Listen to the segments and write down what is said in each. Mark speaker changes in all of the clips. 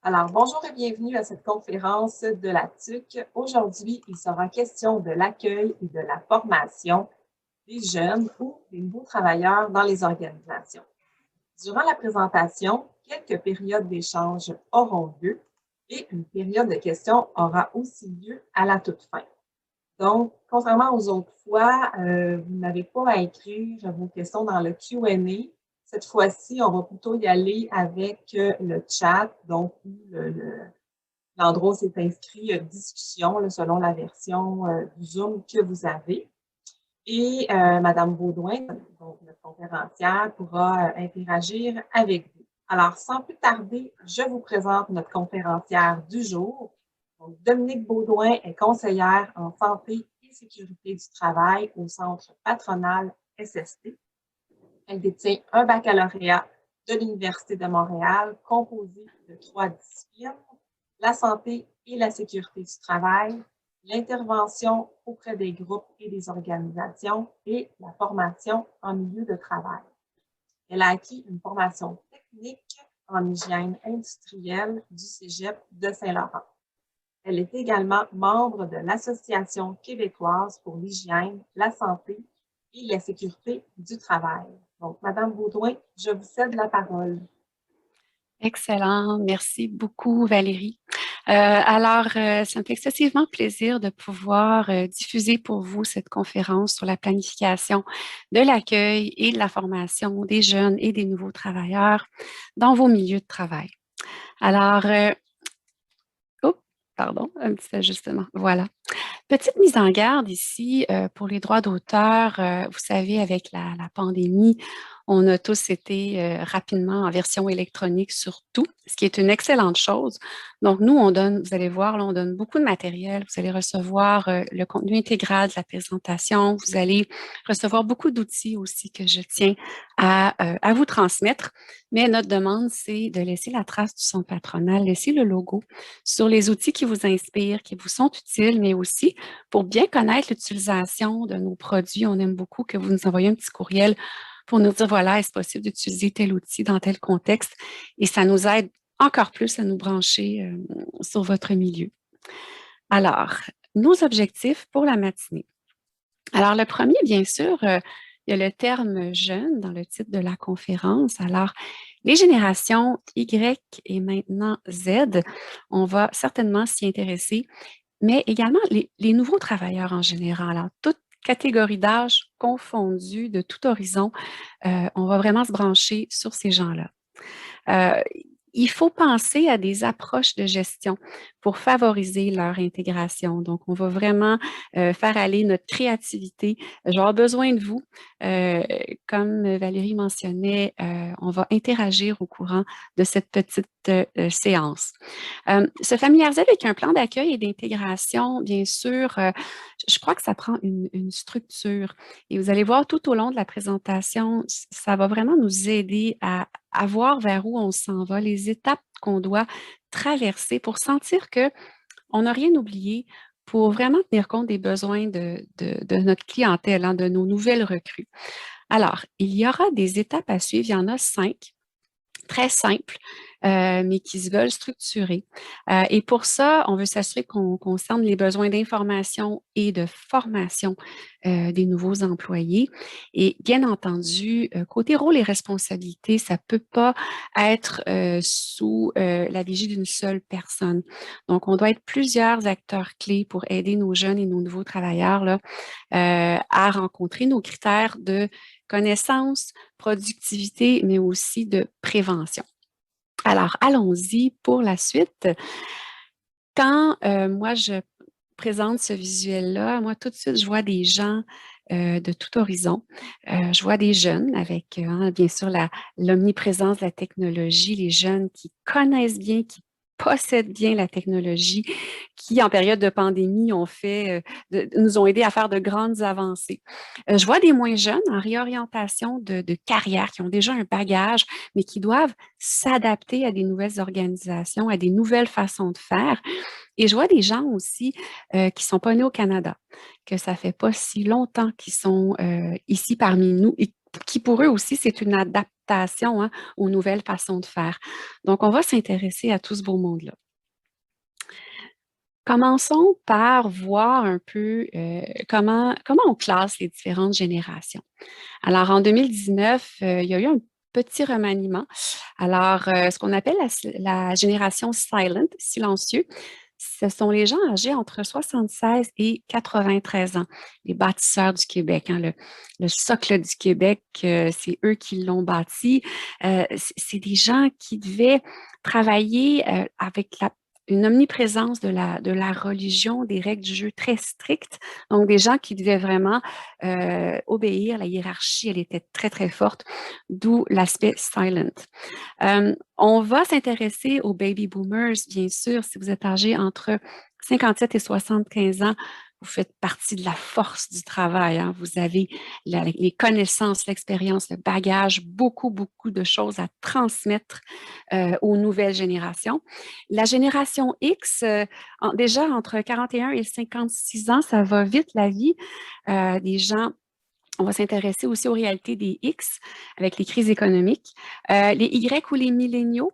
Speaker 1: Alors, bonjour et bienvenue à cette conférence de la TUC. Aujourd'hui, il sera question de l'accueil et de la formation des jeunes ou des nouveaux travailleurs dans les organisations. Durant la présentation, quelques périodes d'échange auront lieu et une période de questions aura aussi lieu à la toute fin. Donc, contrairement aux autres fois, vous n'avez pas à écrire vos questions dans le Q&A. Cette fois-ci, on va plutôt y aller avec le chat, donc l'endroit où c'est inscrit discussion là, selon la version du Zoom que vous avez. Et Madame Baudouin, donc notre conférencière, pourra interagir avec vous. Alors, sans plus tarder, je vous présente notre conférencière du jour. Donc, Dominique Baudouin est conseillère en santé et sécurité du travail au Centre patronal SST. Elle détient un baccalauréat de l'Université de Montréal composé de 3 disciplines, la santé et la sécurité du travail, l'intervention auprès des groupes et des organisations et la formation en milieu de travail. Elle a acquis une formation technique en hygiène industrielle du Cégep de Saint-Laurent. Elle est également membre de l'Association québécoise pour l'hygiène, la santé et la sécurité du travail. Donc, Madame Baudouin, je vous cède la parole.
Speaker 2: Excellent. Merci beaucoup, Valérie. Ça me fait excessivement plaisir de pouvoir diffuser pour vous cette conférence sur la planification de l'accueil et de la formation des jeunes et des nouveaux travailleurs dans vos milieux de travail. Alors, oh, pardon, un petit ajustement. Voilà. Petite mise en garde ici pour les droits d'auteur. Vous savez, avec la pandémie, on a tous été rapidement en version électronique sur tout, ce qui est une excellente chose. Donc, nous, on donne, vous allez voir, là, on donne beaucoup de matériel. Vous allez recevoir le contenu intégral de la présentation. Vous allez recevoir beaucoup d'outils aussi que je tiens à vous transmettre. Mais notre demande, c'est de laisser la trace du centre patronal, laisser le logo sur les outils qui vous inspirent, qui vous sont utiles, mais aussi pour bien connaître l'utilisation de nos produits. On aime beaucoup que vous nous envoyiez un petit courriel pour nous dire, voilà, est-ce possible d'utiliser tel outil dans tel contexte? Et ça nous aide encore plus à nous brancher sur votre milieu. Alors, nos objectifs pour la matinée. Alors, le premier, bien sûr, il y a le terme jeune dans le titre de la conférence. Alors, les générations Y et maintenant Z, on va certainement s'y intéresser, mais également les nouveaux travailleurs en général. Alors, toute catégorie d'âge confondue, de tout horizon, on va vraiment se brancher sur ces gens-là. Euh, il faut penser à des approches de gestion pour favoriser leur intégration. Donc, on va vraiment faire aller notre créativité. Je vais avoir besoin de vous. Comme Valérie mentionnait, on va interagir au courant de cette petite séance. Se familiariser avec un plan d'accueil et d'intégration, bien sûr, je crois que ça prend une structure. Et vous allez voir tout au long de la présentation, ça va vraiment nous aider à voir vers où on s'en va, les étapes qu'on doit traverser pour sentir que on n'a rien oublié, pour vraiment tenir compte des besoins de notre clientèle, hein, de nos nouvelles recrues. Alors, il y aura des étapes à suivre. Il y en a 5, très simples, mais qui se veulent structurer. Et pour ça, on veut s'assurer qu'on concerne les besoins d'information et de formation des nouveaux employés. Et bien entendu, côté rôle et responsabilité, ça ne peut pas être sous la vigie d'une seule personne. Donc, on doit être plusieurs acteurs clés pour aider nos jeunes et nos nouveaux travailleurs là, à rencontrer nos critères de connaissance, productivité, mais aussi de prévention. Alors, allons-y pour la suite. Quand moi, je présente ce visuel-là, moi, tout de suite, je vois des gens de tout horizon. Je vois des jeunes avec, bien sûr, l'omniprésence de la technologie, les jeunes qui connaissent bien, qui possèdent bien la technologie, qui, en période de pandémie, nous ont aidés à faire de grandes avancées. Je vois des moins jeunes en réorientation de carrière, qui ont déjà un bagage, mais qui doivent s'adapter à des nouvelles organisations, à des nouvelles façons de faire. Et je vois des gens aussi qui ne sont pas nés au Canada, que ça ne fait pas si longtemps qu'ils sont ici parmi nous et qui pour eux aussi, c'est une adaptation hein, aux nouvelles façons de faire. Donc, on va s'intéresser à tout ce beau monde-là. Commençons par voir un peu comment on classe les différentes générations. Alors, en 2019, il y a eu un petit remaniement. Alors, ce qu'on appelle la génération silent, silencieux, ce sont les gens âgés entre 76 et 93 ans, les bâtisseurs du Québec. Hein, le socle du Québec, c'est eux qui l'ont bâti. C'est des gens qui devaient travailler avec une omniprésence de la religion, des règles du jeu très strictes. Donc, des gens qui devaient vraiment obéir. La hiérarchie, elle était très, très forte, d'où l'aspect silent. On va s'intéresser aux baby boomers, bien sûr, si vous êtes âgé entre 57 et 75 ans. Vous faites partie de la force du travail. Hein. Vous avez les connaissances, l'expérience, le bagage, beaucoup, beaucoup de choses à transmettre aux nouvelles générations. La génération X, déjà entre 41 et 56 ans, ça va vite la vie. Des gens on va s'intéresser aussi aux réalités des X avec les crises économiques. Les Y ou les milléniaux,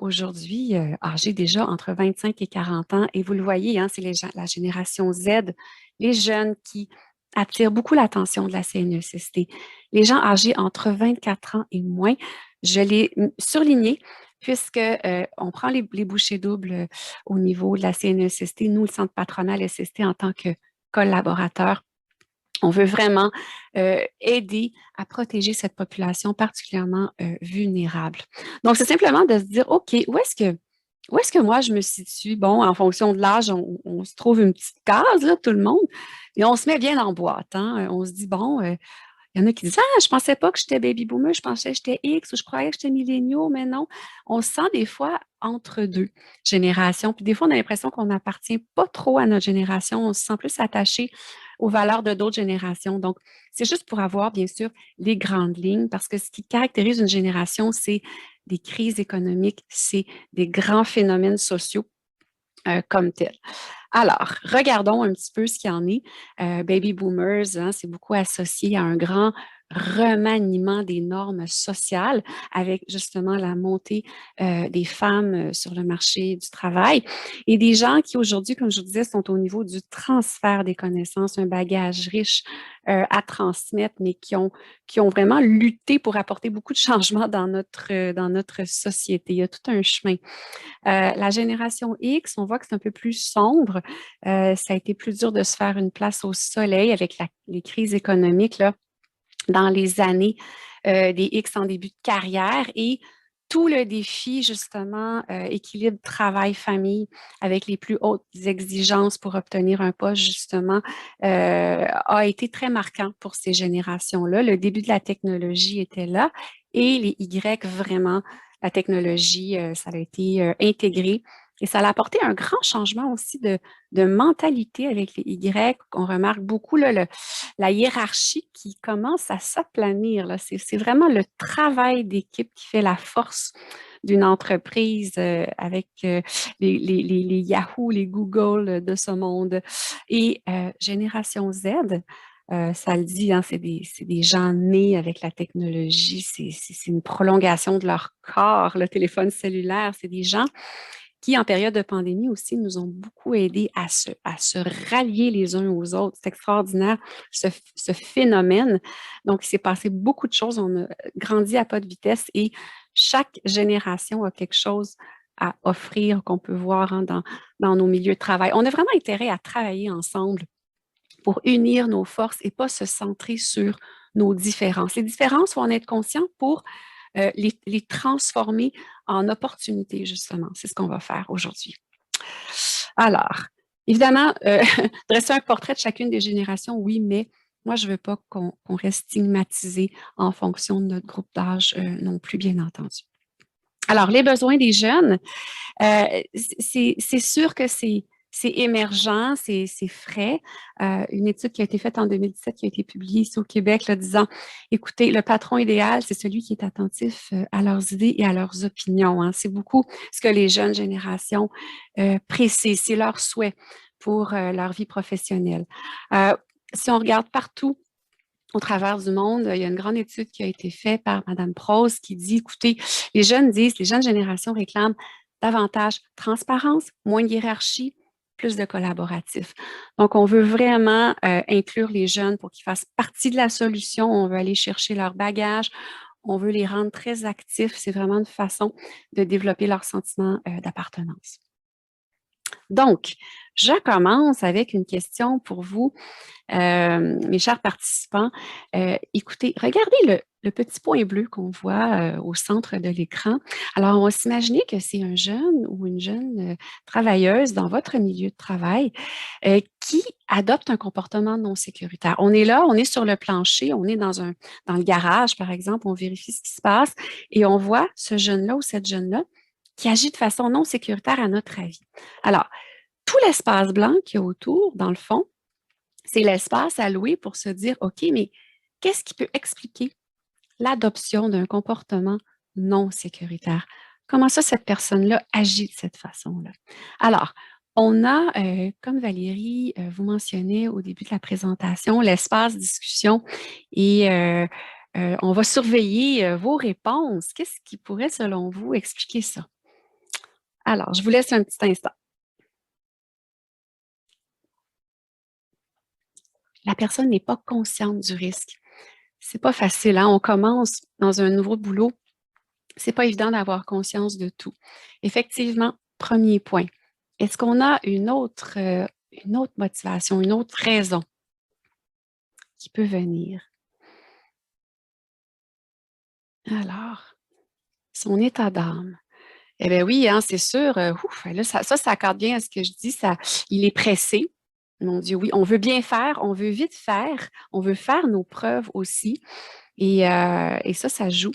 Speaker 2: aujourd'hui, âgés déjà entre 25 et 40 ans, et vous le voyez, hein, c'est la génération Z, les jeunes qui attirent beaucoup l'attention de la CNESST. Les gens âgés entre 24 ans et moins, je l'ai surligné puisque on prend les bouchées doubles au niveau de la CNESST, nous, le Centre patronal SST, en tant que collaborateurs. On veut vraiment aider à protéger cette population particulièrement vulnérable. Donc, c'est simplement de se dire, OK, où est-ce que moi je me situe? Bon, en fonction de l'âge, on se trouve une petite case, là, tout le monde, et on se met bien en boîte. Hein? On se dit, bon, il y en a qui disent, ah, je pensais pas que j'étais baby boomer, je pensais que j'étais X ou je croyais que j'étais milléniaux, mais non. On se sent des fois entre deux générations. Puis des fois, on a l'impression qu'on n'appartient pas trop à notre génération. On se sent plus attaché aux valeurs de d'autres générations. Donc, c'est juste pour avoir, bien sûr, les grandes lignes, parce que ce qui caractérise une génération, c'est des crises économiques, c'est des grands phénomènes sociaux comme tels. Alors, regardons un petit peu ce qu'il y en est. Baby boomers, hein, c'est beaucoup associé à un grand remaniement des normes sociales avec justement la montée des femmes sur le marché du travail et des gens qui aujourd'hui, comme je vous disais, sont au niveau du transfert des connaissances, un bagage riche à transmettre, mais qui ont vraiment lutté pour apporter beaucoup de changements dans notre société. Il y a tout un chemin. La génération X, on voit que c'est un peu plus sombre. Ça a été plus dur de se faire une place au soleil avec les crises économiques là, dans les années des X en début de carrière et tout le défi, justement, équilibre travail-famille avec les plus hautes exigences pour obtenir un poste, justement, a été très marquant pour ces générations-là. Le début de la technologie était là et les Y, vraiment, la technologie, ça a été intégré et ça a apporté un grand changement aussi de mentalité avec les Y. On remarque beaucoup là, la hiérarchie qui commence à s'aplanir. C'est vraiment le travail d'équipe qui fait la force d'une entreprise avec les Yahoo, les Google de ce monde. Et Génération Z, ça le dit, hein, c'est des gens nés avec la technologie, c'est une prolongation de leur corps, le téléphone cellulaire, c'est des gens qui, en période de pandémie aussi, nous ont beaucoup aidés à se rallier les uns aux autres. C'est extraordinaire, ce phénomène. Donc, il s'est passé beaucoup de choses. On a grandi à pas de vitesse et chaque génération a quelque chose à offrir qu'on peut voir hein, dans nos milieux de travail. On a vraiment intérêt à travailler ensemble pour unir nos forces et pas se centrer sur nos différences. Les différences, il faut en être conscient pour les transformer en opportunités, justement. C'est ce qu'on va faire aujourd'hui. Alors, évidemment, dresser un portrait de chacune des générations, oui, mais moi, je ne veux pas qu'on reste stigmatisé en fonction de notre groupe d'âge non plus, bien entendu. Alors, les besoins des jeunes, c'est sûr que c'est émergent, c'est frais. Une étude qui a été faite en 2017, qui a été publiée ici au Québec, là, disant, écoutez, le patron idéal, c'est celui qui est attentif à leurs idées et à leurs opinions. Hein. C'est beaucoup ce que les jeunes générations précisent, c'est leur souhait pour leur vie professionnelle. Si on regarde partout au travers du monde. Il y a une grande étude qui a été faite par Mme Prose qui dit, écoutez, les jeunes générations réclament davantage de transparence, moins de hiérarchie, plus de collaboratif. Donc, on veut vraiment inclure les jeunes pour qu'ils fassent partie de la solution. On veut aller chercher leur bagage. On veut les rendre très actifs. C'est vraiment une façon de développer leur sentiment d'appartenance. Donc, je commence avec une question pour vous, mes chers participants. Écoutez, regardez le petit point bleu qu'on voit au centre de l'écran. Alors, on va s'imaginer que c'est un jeune ou une jeune travailleuse dans votre milieu de travail qui adopte un comportement non sécuritaire. On est là, on est sur le plancher, on est dans le garage, par exemple, on vérifie ce qui se passe et on voit ce jeune-là ou cette jeune-là qui agit de façon non sécuritaire à notre avis. Alors, tout l'espace blanc qu'il y a autour, dans le fond, c'est l'espace alloué pour se dire, OK, mais qu'est-ce qui peut expliquer l'adoption d'un comportement non sécuritaire? Comment ça, cette personne-là agit de cette façon-là? Alors, on a, comme Valérie vous mentionnait au début de la présentation, l'espace discussion et on va surveiller vos réponses. Qu'est-ce qui pourrait, selon vous, expliquer ça? Alors, je vous laisse un petit instant. La personne n'est pas consciente du risque. C'est pas facile, hein? On commence dans un nouveau boulot. C'est pas évident d'avoir conscience de tout. Effectivement, premier point. Est-ce qu'on a une autre motivation, une autre raison qui peut venir? Alors, son état d'âme. Eh bien oui, hein, c'est sûr. Là, ça accorde bien à ce que je dis. Il est pressé. Mon Dieu, oui, on veut bien faire, on veut vite faire, on veut faire nos preuves aussi. Et ça joue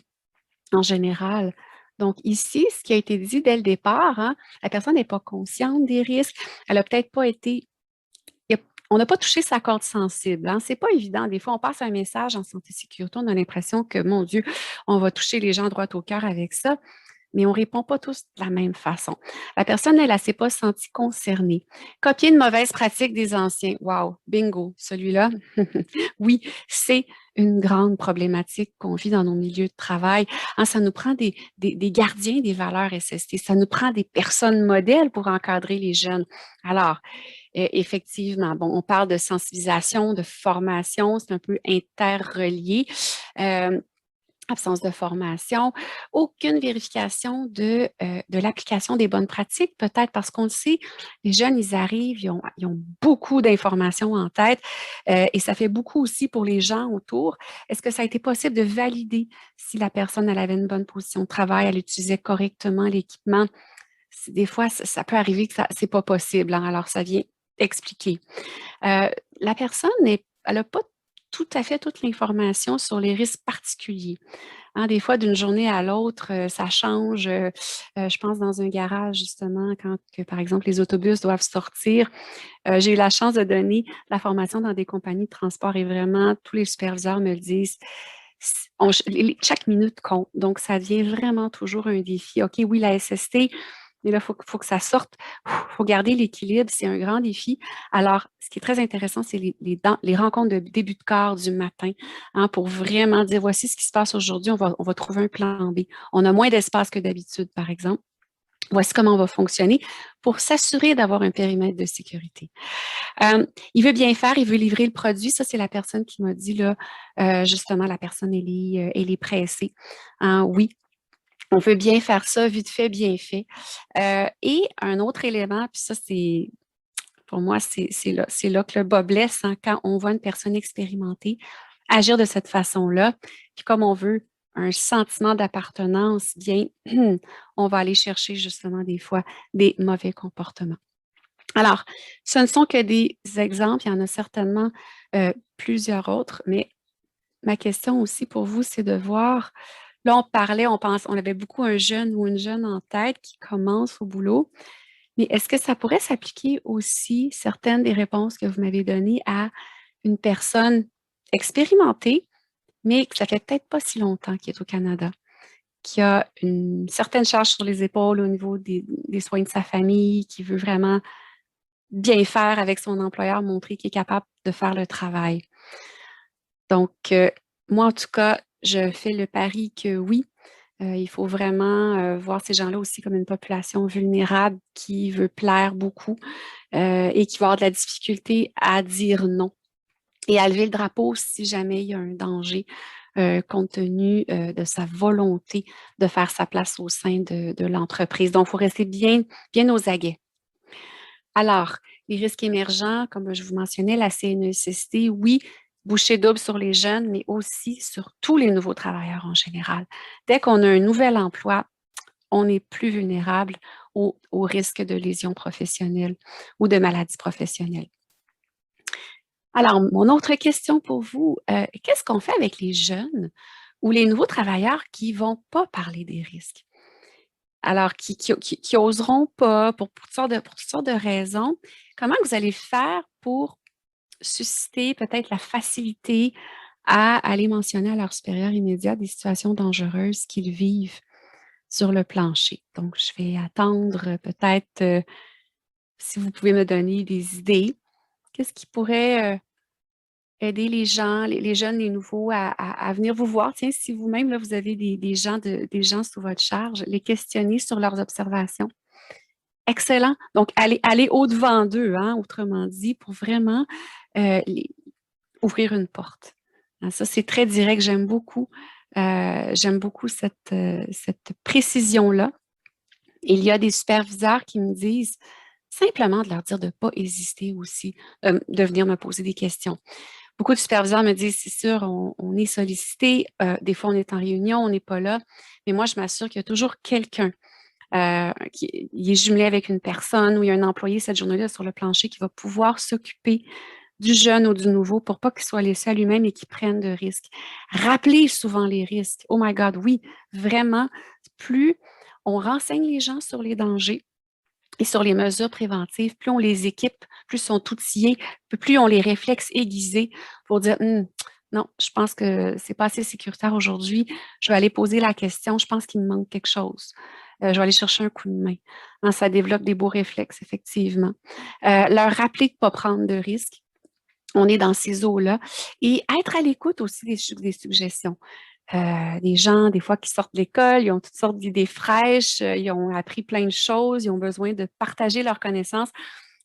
Speaker 2: en général. Donc ici, ce qui a été dit dès le départ, hein, la personne n'est pas consciente des risques. Elle n'a peut-être pas été... On n'a pas touché sa corde sensible. Hein. Ce n'est pas évident. Des fois, on passe un message en santé sécurité, on a l'impression que, mon Dieu, on va toucher les gens droit au cœur avec ça. Mais on ne répond pas tous de la même façon. La personne, elle ne s'est pas sentie concernée. Copier une mauvaise pratique des anciens. Wow, bingo, celui-là. Oui, c'est une grande problématique qu'on vit dans nos milieux de travail. Hein, ça nous prend des gardiens des valeurs SST. Ça nous prend des personnes modèles pour encadrer les jeunes. Alors, effectivement, bon, on parle de sensibilisation, de formation, c'est un peu interrelié. Absence de formation, aucune vérification de l'application des bonnes pratiques, peut-être parce qu'on le sait, les jeunes, ils arrivent, ils ont beaucoup d'informations en tête et ça fait beaucoup aussi pour les gens autour. Est-ce que ça a été possible de valider si la personne, elle avait une bonne position de travail, elle utilisait correctement l'équipement? Des fois, ça peut arriver que c'est pas possible, hein, alors ça vient expliquer. La personne, elle n'a pas tout à fait toute l'information sur les risques particuliers. Hein, des fois, d'une journée à l'autre, ça change. Je pense dans un garage, justement, quand, par exemple, les autobus doivent sortir. J'ai eu la chance de donner la formation dans des compagnies de transport et vraiment, tous les superviseurs me le disent. Chaque minute compte. Donc, ça devient vraiment toujours un défi. OK, oui, la SST, mais là, il faut que ça sorte. Il faut garder l'équilibre. C'est un grand défi. Alors, ce qui est très intéressant, c'est les rencontres de début de corps du matin, hein, pour vraiment dire, voici ce qui se passe aujourd'hui. On va trouver un plan B. On a moins d'espace que d'habitude, par exemple. Voici comment on va fonctionner pour s'assurer d'avoir un périmètre de sécurité. Il veut bien faire, il veut livrer le produit. Ça, c'est la personne qui m'a dit, là, justement, la personne, elle est pressée. Hein, oui, on veut bien faire ça, vite fait, bien fait. Et un autre élément, puis ça, c'est, pour moi, c'est là que le bas blesse, hein, quand on voit une personne expérimentée agir de cette façon-là, puis comme on veut un sentiment d'appartenance, bien, on va aller chercher justement des fois des mauvais comportements. Alors, ce ne sont que des exemples, il y en a certainement plusieurs autres, mais ma question aussi pour vous, c'est de voir, là on avait beaucoup un jeune ou une jeune en tête qui commence au boulot, mais est-ce que ça pourrait s'appliquer aussi, certaines des réponses que vous m'avez données, à une personne expérimentée, mais que ça fait peut-être pas si longtemps qu'il est au Canada, qui a une certaine charge sur les épaules au niveau des soins de sa famille, qui veut vraiment bien faire avec son employeur, montrer qu'il est capable de faire le travail. Donc, moi, en tout cas, je fais le pari que oui, il faut vraiment voir ces gens-là aussi comme une population vulnérable qui veut plaire beaucoup et qui va avoir de la difficulté à dire non et à lever le drapeau si jamais il y a un danger compte tenu de sa volonté de faire sa place au sein de l'entreprise. Donc, il faut rester bien, bien aux aguets. Alors, les risques émergents, comme je vous mentionnais, la CNESST, oui, bouchée double sur les jeunes, mais aussi sur tous les nouveaux travailleurs en général. Dès qu'on a un nouvel emploi, on est plus vulnérable au risque de lésions professionnelles ou de maladies professionnelles. Alors, mon autre question pour vous, qu'est-ce qu'on fait avec les jeunes ou les nouveaux travailleurs qui ne vont pas parler des risques? Alors, qui oseront pas pour toutes sortes de raisons. Comment vous allez faire pour susciter peut-être la facilité à aller mentionner à leur supérieur immédiat des situations dangereuses qu'ils vivent sur le plancher? Donc, je vais attendre peut-être si vous pouvez me donner des idées. Qu'est-ce qui pourrait aider les gens, les jeunes, les nouveaux à venir vous voir? Tiens, si vous-même, là, vous avez des gens sous votre charge, les questionner sur leurs observations. Excellent. Donc, aller au-devant d'eux, hein, autrement dit, pour vraiment ouvrir une porte. Hein, ça, c'est très direct. J'aime beaucoup cette précision-là. Il y a des superviseurs qui me disent simplement de leur dire de ne pas hésiter aussi, de venir me poser des questions. Beaucoup de superviseurs me disent, c'est sûr, on est sollicité, des fois on est en réunion, on n'est pas là, mais moi, je m'assure qu'il y a toujours quelqu'un qui est jumelé avec une personne ou il y a un employé cette journée-là sur le plancher qui va pouvoir s'occuper du jeune ou du nouveau pour pas qu'il soit laissé à lui-même et qu'il prenne de risques. Rappelez souvent les risques. Oh my God, oui, vraiment, plus on renseigne les gens sur les dangers et sur les mesures préventives, plus on les équipe, plus ils sont outillés, plus on les réflexes aiguisés pour dire non, je pense que c'est pas assez sécuritaire aujourd'hui. Je vais aller poser la question. Je pense qu'il me manque quelque chose. Je vais aller chercher un coup de main. Hein, ça développe des beaux réflexes, effectivement. Leur rappeler de ne pas prendre de risques. On est dans ces eaux-là. Et être à l'écoute aussi des suggestions. Des gens, des fois, qui sortent de l'école, ils ont toutes sortes d'idées fraîches, ils ont appris plein de choses, ils ont besoin de partager leurs connaissances.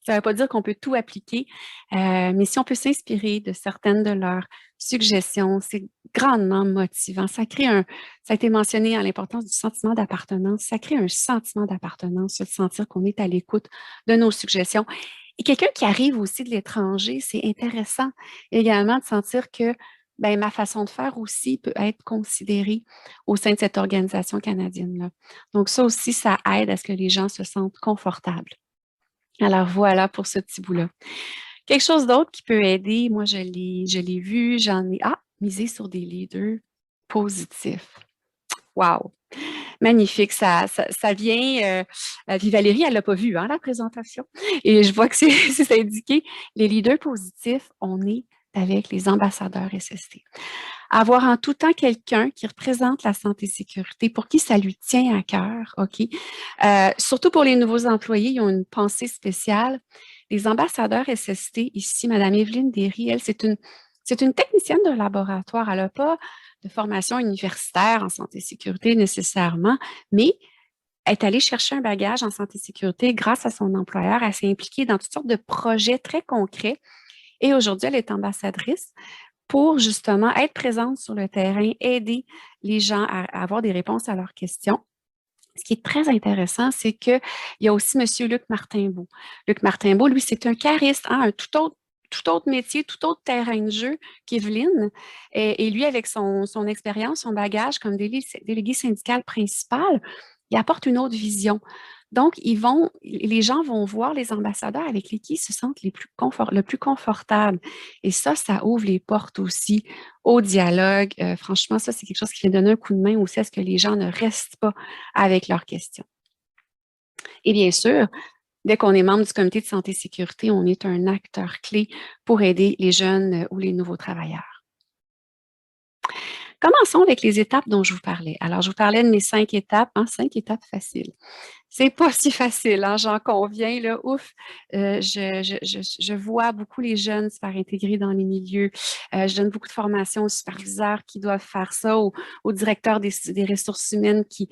Speaker 2: Ça ne veut pas dire qu'on peut tout appliquer, mais si on peut s'inspirer de certaines de leurs suggestions, c'est grandement motivant. Ça a été mentionné à l'importance du sentiment d'appartenance. Ça crée un sentiment d'appartenance, de sentir qu'on est à l'écoute de nos suggestions. Et quelqu'un qui arrive aussi de l'étranger, c'est intéressant également de sentir que ma façon de faire aussi peut être considérée au sein de cette organisation canadienne-là. Donc, ça aussi, ça aide à ce que les gens se sentent confortables. Alors, voilà pour ce petit bout-là. Quelque chose d'autre qui peut aider, moi, je l'ai vu, miser sur des leaders positifs. Wow! Magnifique, ça vient. Puis Valérie, elle l'a pas vu, hein, la présentation. Et je vois que c'est indiqué. Les leaders positifs, on est avec les ambassadeurs SST. Avoir en tout temps quelqu'un qui représente la santé et sécurité, pour qui ça lui tient à cœur, OK? Surtout pour les nouveaux employés, ils ont une pensée spéciale. Les ambassadeurs SST, ici, Mme Evelyne Derry, elle, c'est une technicienne de laboratoire. Elle n'a pas de formation universitaire en santé et sécurité nécessairement, mais elle est allée chercher un bagage en santé et sécurité grâce à son employeur. Elle s'est impliquée dans toutes sortes de projets très concrets et aujourd'hui, elle est ambassadrice pour justement être présente sur le terrain, aider les gens à avoir des réponses à leurs questions. Ce qui est très intéressant, c'est qu'il y a aussi M. Luc Martinbeau. Luc Martinbeau, lui, c'est un cariste, hein, un tout autre métier, tout autre terrain de jeu qu'Evelyne. Et lui, avec son expérience, son bagage comme délégué syndical principal, il apporte une autre vision. Donc, les gens vont voir les ambassadeurs avec lesquels ils se sentent le plus confortables. Et ça ouvre les portes aussi au dialogue. Franchement, ça, c'est quelque chose qui vient donner un coup de main aussi à ce que les gens ne restent pas avec leurs questions. Et bien sûr, dès qu'on est membre du comité de santé et sécurité, on est un acteur clé pour aider les jeunes ou les nouveaux travailleurs. Commençons avec les étapes dont je vous parlais. Alors, je vous parlais de mes 5 étapes, 5 étapes faciles. C'est pas si facile, hein, j'en conviens, là, ouf. Je vois beaucoup les jeunes se faire intégrer dans les milieux. Je donne beaucoup de formations aux superviseurs qui doivent faire ça, aux directeurs des ressources humaines qui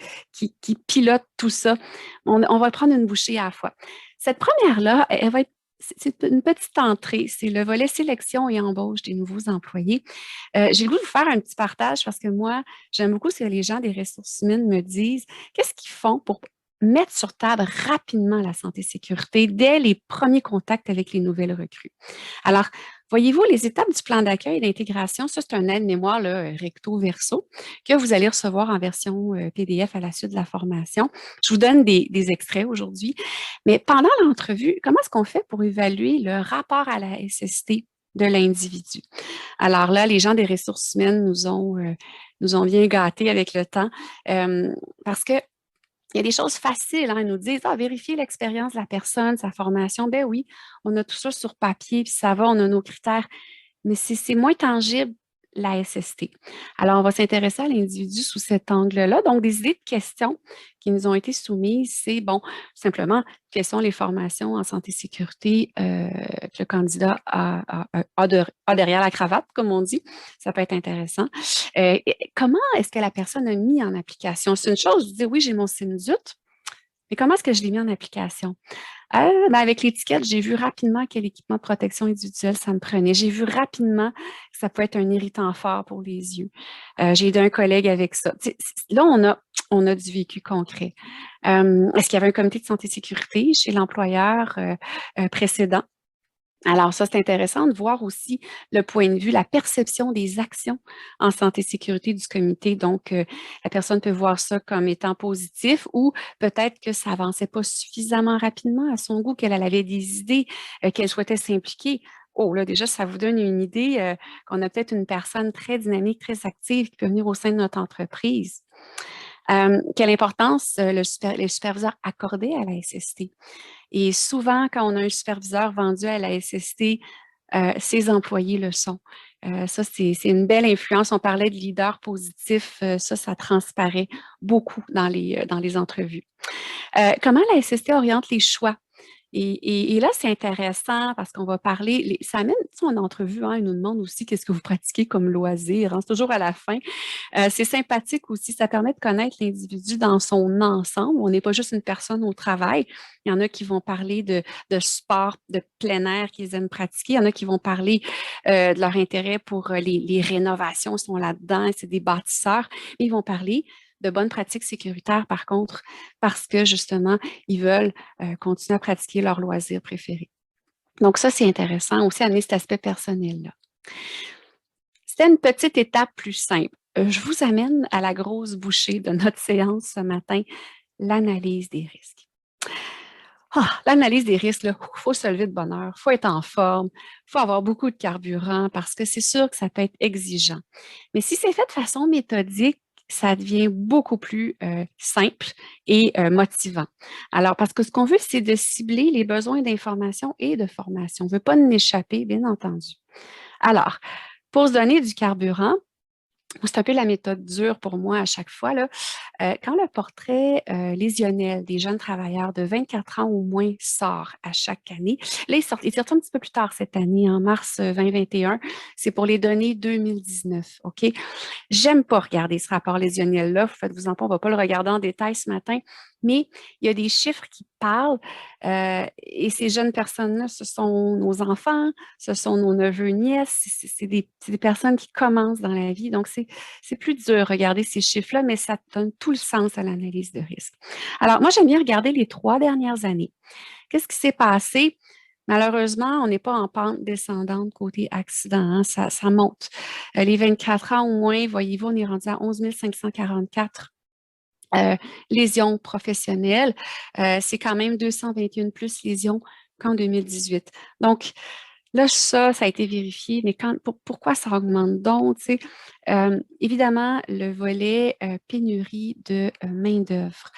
Speaker 2: pilotent tout ça. On va prendre une bouchée à la fois. Cette première-là, elle va être c'est une petite entrée, c'est le volet sélection et embauche des nouveaux employés. J'ai le goût de vous faire un petit partage parce que moi, j'aime beaucoup ce que les gens des ressources humaines me disent. Qu'est-ce qu'ils font pour mettre sur table rapidement la santé sécurité dès les premiers contacts avec les nouvelles recrues? Alors, voyez-vous, les étapes du plan d'accueil et d'intégration, ça, c'est un aide-mémoire recto verso que vous allez recevoir en version PDF à la suite de la formation. Je vous donne des extraits aujourd'hui, mais pendant l'entrevue, comment est-ce qu'on fait pour évaluer le rapport à la SST de l'individu? Alors là, les gens des ressources humaines nous ont bien gâtés avec le temps parce que il y a des choses faciles, hein, ils nous disent, vérifier l'expérience de la personne, sa formation. Ben oui, on a tout ça sur papier, puis ça va, on a nos critères, mais c'est moins tangible la SST. Alors, on va s'intéresser à l'individu sous cet angle-là. Donc, des idées de questions qui nous ont été soumises, c'est, bon, simplement, quelles sont les formations en santé et sécurité que le candidat a derrière la cravate, comme on dit. Ça peut être intéressant. Comment est-ce que la personne a mis en application? C'est une chose, je dis, oui, j'ai mon SIMDUT, mais comment est-ce que je l'ai mis en application? Avec l'étiquette, j'ai vu rapidement quel équipement de protection individuelle ça me prenait. J'ai vu rapidement que ça peut être un irritant fort pour les yeux. J'ai aidé un collègue avec ça. Là, on a du vécu concret. Est-ce qu'il y avait un comité de santé et sécurité chez l'employeur précédent? Alors ça, c'est intéressant de voir aussi le point de vue, la perception des actions en santé et sécurité du comité. Donc, la personne peut voir ça comme étant positif ou peut-être que ça avançait pas suffisamment rapidement à son goût, qu'elle avait des idées, qu'elle souhaitait s'impliquer. Oh, là, déjà, ça vous donne une idée qu'on a peut-être une personne très dynamique, très active qui peut venir au sein de notre entreprise. Quelle importance les superviseurs accordaient à la SST? Et souvent, quand on a un superviseur vendu à la SST, ses employés le sont. Ça, c'est une belle influence. On parlait de leader positif. Ça transparaît beaucoup dans les entrevues. Comment la SST oriente les choix? Et là, c'est intéressant parce qu'on va parler, ça amène, tu sais, en entrevue, hein, ils nous demandent aussi qu'est-ce que vous pratiquez comme loisir, hein, c'est toujours à la fin. C'est sympathique aussi, ça permet de connaître l'individu dans son ensemble. On n'est pas juste une personne au travail. Il y en a qui vont parler de sport, de plein air qu'ils aiment pratiquer. Il y en a qui vont parler de leur intérêt pour les rénovations, ils sont là-dedans, c'est des bâtisseurs. Ils vont parler de bonnes pratiques sécuritaires, par contre, parce que justement, ils veulent continuer à pratiquer leur loisir préféré. Donc ça, c'est intéressant aussi, amener cet aspect personnel-là. C'était une petite étape plus simple. Je vous amène à la grosse bouchée de notre séance ce matin, l'analyse des risques. L'analyse des risques, il faut se lever de bonne heure, il faut être en forme, il faut avoir beaucoup de carburant parce que c'est sûr que ça peut être exigeant. Mais si c'est fait de façon méthodique, ça devient beaucoup plus simple et motivant. Alors, parce que ce qu'on veut, c'est de cibler les besoins d'information et de formation. On ne veut pas en échapper, bien entendu. Alors, pour se donner du carburant, c'est un peu la méthode dure pour moi à chaque fois. Là. Quand le portrait lésionnel des jeunes travailleurs de 24 ans ou moins sort à chaque année, là, il sort un petit peu plus tard cette année, en mars 2021. C'est pour les données 2019. OK? J'aime pas regarder ce rapport lésionnel-là. Faites-vous-en pas, on va pas le regarder en détail ce matin, mais il y a des chiffres qui parlent et ces jeunes personnes-là, ce sont nos enfants, ce sont nos neveux, nièces, c'est des personnes qui commencent dans la vie. Donc, c'est plus dur de regarder ces chiffres-là, mais ça donne tout le sens à l'analyse de risque. Alors, moi, j'aime bien regarder les 3 dernières années. Qu'est-ce qui s'est passé? Malheureusement, on n'est pas en pente descendante côté accident, hein, ça monte. Les 24 ans ou moins, voyez-vous, on est rendu à 11 544 lésions professionnelles. C'est quand même 221 plus lésions qu'en 2018. Donc, Là, ça a été vérifié, mais pourquoi ça augmente donc? Tu sais? Évidemment, le volet pénurie de main-d'œuvre,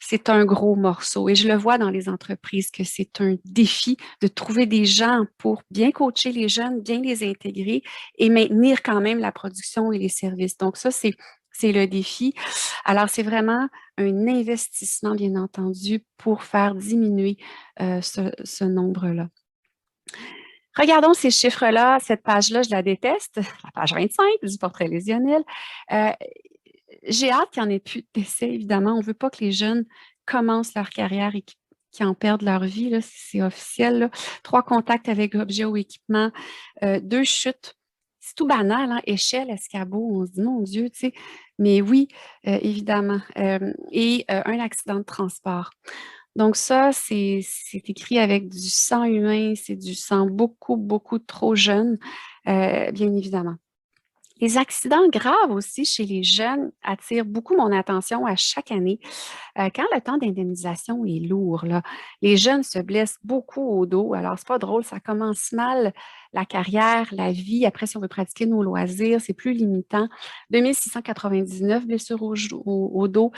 Speaker 2: c'est un gros morceau et je le vois dans les entreprises que c'est un défi de trouver des gens pour bien coacher les jeunes, bien les intégrer et maintenir quand même la production et les services. Donc, ça, c'est le défi. Alors, c'est vraiment un investissement, bien entendu, pour faire diminuer ce nombre-là. Regardons ces chiffres-là. Cette page-là, je la déteste. La page 25 du portrait lésionnel. Euh, j'ai hâte qu'il n'y en ait plus d'essais, évidemment. On ne veut pas que les jeunes commencent leur carrière et qu'ils en perdent leur vie, là, c'est officiel. Là. 3 contacts avec objet ou équipement, 2 chutes. C'est tout banal, hein? Échelle, escabeau, on se dit, mon Dieu, tu sais. Mais oui, évidemment. Et un accident de transport. Donc ça, c'est écrit avec du sang humain, c'est du sang beaucoup, beaucoup trop jeune, bien évidemment. Les accidents graves aussi chez les jeunes attirent beaucoup mon attention à chaque année. Quand le temps d'indemnisation est lourd, là, les jeunes se blessent beaucoup au dos. Alors, c'est pas drôle, ça commence mal la carrière, la vie. Après, si on veut pratiquer nos loisirs, c'est plus limitant. 2699 blessures au dos.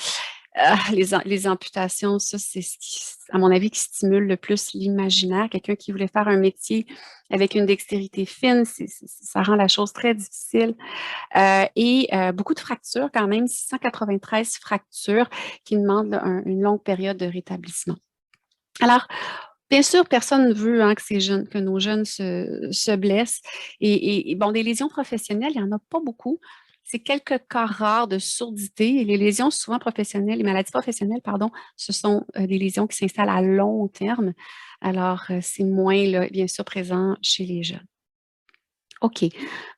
Speaker 2: Les amputations, ça, c'est ce qui, à mon avis, qui stimule le plus l'imaginaire. Quelqu'un qui voulait faire un métier avec une dextérité fine, ça rend la chose très difficile. Et beaucoup de fractures, quand même, 693 fractures qui demandent là, une longue période de rétablissement. Alors, bien sûr, personne ne veut hein, que nos jeunes se blessent. Et bon, des lésions professionnelles, il n'y en a pas beaucoup. C'est quelques cas rares de surdité. Et les lésions souvent professionnelles, les maladies professionnelles, pardon, ce sont des lésions qui s'installent à long terme. Alors, c'est moins, là, bien sûr, présent chez les jeunes. OK.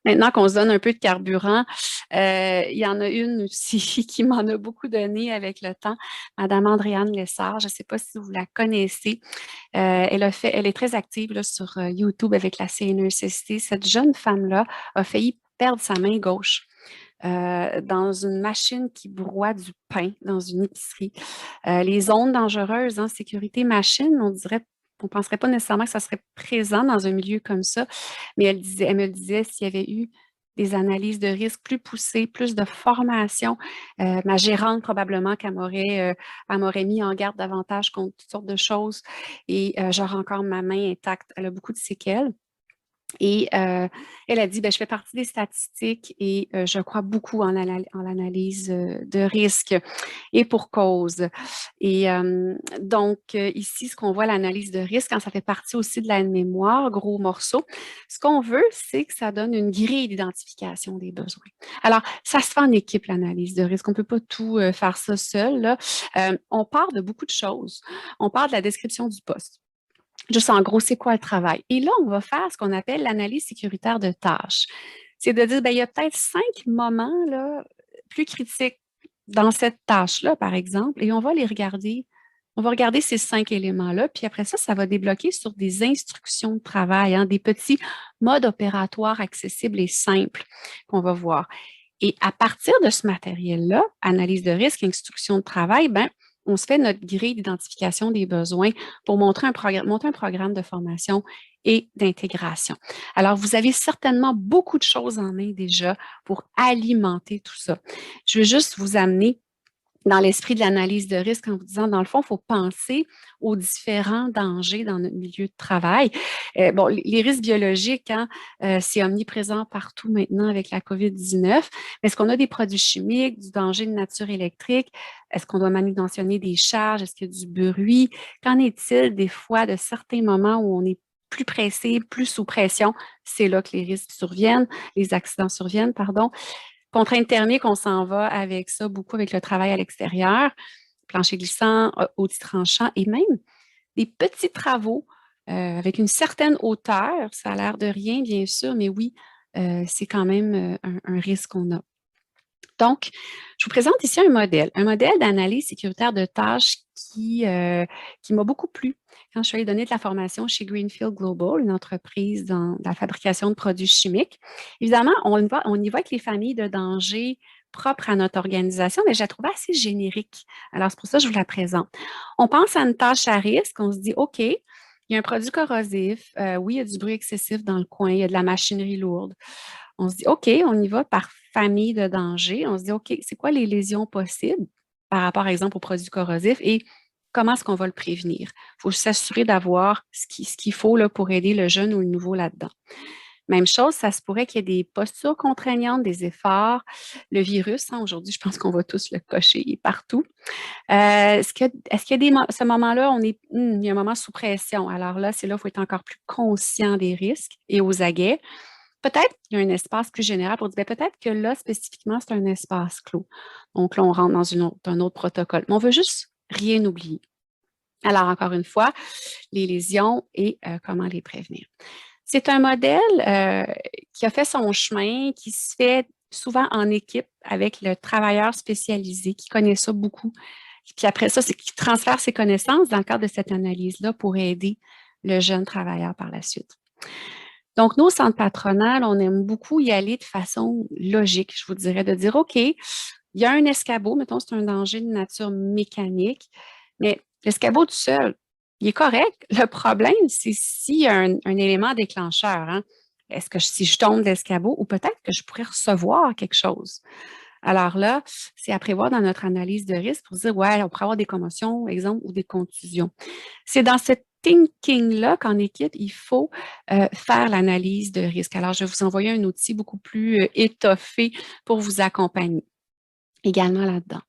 Speaker 2: Maintenant qu'on se donne un peu de carburant, il y en a une aussi qui m'en a beaucoup donné avec le temps, Madame Andréane Lessard. Je ne sais pas si vous la connaissez. Elle est très active là, sur YouTube avec la CNESST. Cette jeune femme-là a failli perdre sa main gauche. Dans une machine qui broie du pain dans une épicerie. Les ondes dangereuses en sécurité machine, on ne penserait pas nécessairement que ça serait présent dans un milieu comme ça, mais elle me disait s'il y avait eu des analyses de risque plus poussées, plus de formation, ma gérante probablement qu'elle m'aurait mis en garde davantage contre toutes sortes de choses et j'aurais encore ma main intacte. Elle a beaucoup de séquelles. Et elle a dit, ben, je fais partie des statistiques et je crois beaucoup en l'analyse de risque et pour cause. Et donc, ici, ce qu'on voit, l'analyse de risque, quand ça fait partie aussi de la mémoire, gros morceau, ce qu'on veut, c'est que ça donne une grille d'identification des besoins. Alors, ça se fait en équipe, l'analyse de risque. On ne peut pas tout faire ça seul. Là. On part de beaucoup de choses. On part de la description du poste. Juste en gros, c'est quoi le travail? Et là, on va faire ce qu'on appelle l'analyse sécuritaire de tâches. C'est de dire, ben, il y a peut-être 5 moments là, plus critiques dans cette tâche-là, par exemple, et on va les regarder. On va regarder ces 5 éléments-là, puis après ça, ça va débloquer sur des instructions de travail, hein, des petits modes opératoires accessibles et simples qu'on va voir. Et à partir de ce matériel-là, analyse de risque, instruction de travail, ben, on se fait notre grille d'identification des besoins pour monter un programme de formation et d'intégration. Alors, vous avez certainement beaucoup de choses en main déjà pour alimenter tout ça. Je veux juste vous amener dans l'esprit de l'analyse de risque en vous disant, dans le fond, il faut penser aux différents dangers dans notre milieu de travail. Bon, les risques biologiques, hein, c'est omniprésent partout maintenant avec la COVID-19. Mais est-ce qu'on a des produits chimiques, du danger de nature électrique? Est-ce qu'on doit manutentionner des charges? Est-ce qu'il y a du bruit? Qu'en est-il des fois de certains moments où on est plus pressé, plus sous pression? C'est là que les risques surviennent, les accidents surviennent, pardon. Contrainte thermique, on s'en va avec ça beaucoup avec le travail à l'extérieur, plancher glissant, outils tranchants et même des petits travaux avec une certaine hauteur. Ça a l'air de rien, bien sûr, mais oui, c'est quand même un risque qu'on a. Donc, je vous présente ici un modèle d'analyse sécuritaire de tâches qui m'a beaucoup plu quand je suis allée donner de la formation chez Greenfield Global, une entreprise dans la fabrication de produits chimiques. Évidemment, on y va avec les familles de danger propres à notre organisation, mais je la trouve assez générique. Alors, c'est pour ça que je vous la présente. On pense à une tâche à risque, on se dit, OK, il y a un produit corrosif, oui, il y a du bruit excessif dans le coin, il y a de la machinerie lourde. On se dit, OK, on y va par famille de danger. On se dit, OK, c'est quoi les lésions possibles par rapport, par exemple, au produit corrosif et comment est-ce qu'on va le prévenir? Il faut s'assurer d'avoir ce qu'il faut là, pour aider le jeune ou le nouveau là-dedans. Même chose, ça se pourrait qu'il y ait des postures contraignantes, des efforts. Le virus, hein, aujourd'hui, je pense qu'on va tous le cocher partout. Est-ce qu'il y a ce moment-là, il y a un moment sous pression. Alors là, c'est là qu'il faut être encore plus conscient des risques et aux aguets. Peut-être qu'il y a un espace plus général pour dire, ben, peut-être que là, spécifiquement, c'est un espace clos. Donc là, on rentre dans un autre protocole. Mais on veut juste rien oublier. Alors, encore une fois, les lésions et comment les prévenir. C'est un modèle qui a fait son chemin, qui se fait souvent en équipe avec le travailleur spécialisé qui connaît ça beaucoup. Puis après ça, c'est qu'il transfère ses connaissances dans le cadre de cette analyse-là pour aider le jeune travailleur par la suite. Donc, nos centres patronales, on aime beaucoup y aller de façon logique, je vous dirais, de dire, OK, il y a un escabeau, mettons, c'est un danger de nature mécanique, mais l'escabeau tout seul, il est correct. Le problème, c'est s'il y a un élément déclencheur. Hein. Est-ce que si je tombe de l'escabeau ou peut-être que je pourrais recevoir quelque chose? Alors là, c'est à prévoir dans notre analyse de risque pour dire, ouais, on pourrait avoir des commotions, exemple, ou des contusions. C'est dans cette thinking-là qu'en équipe, il faut faire l'analyse de risque. Alors, je vais vous envoyer un outil beaucoup plus étoffé pour vous accompagner également là-dedans.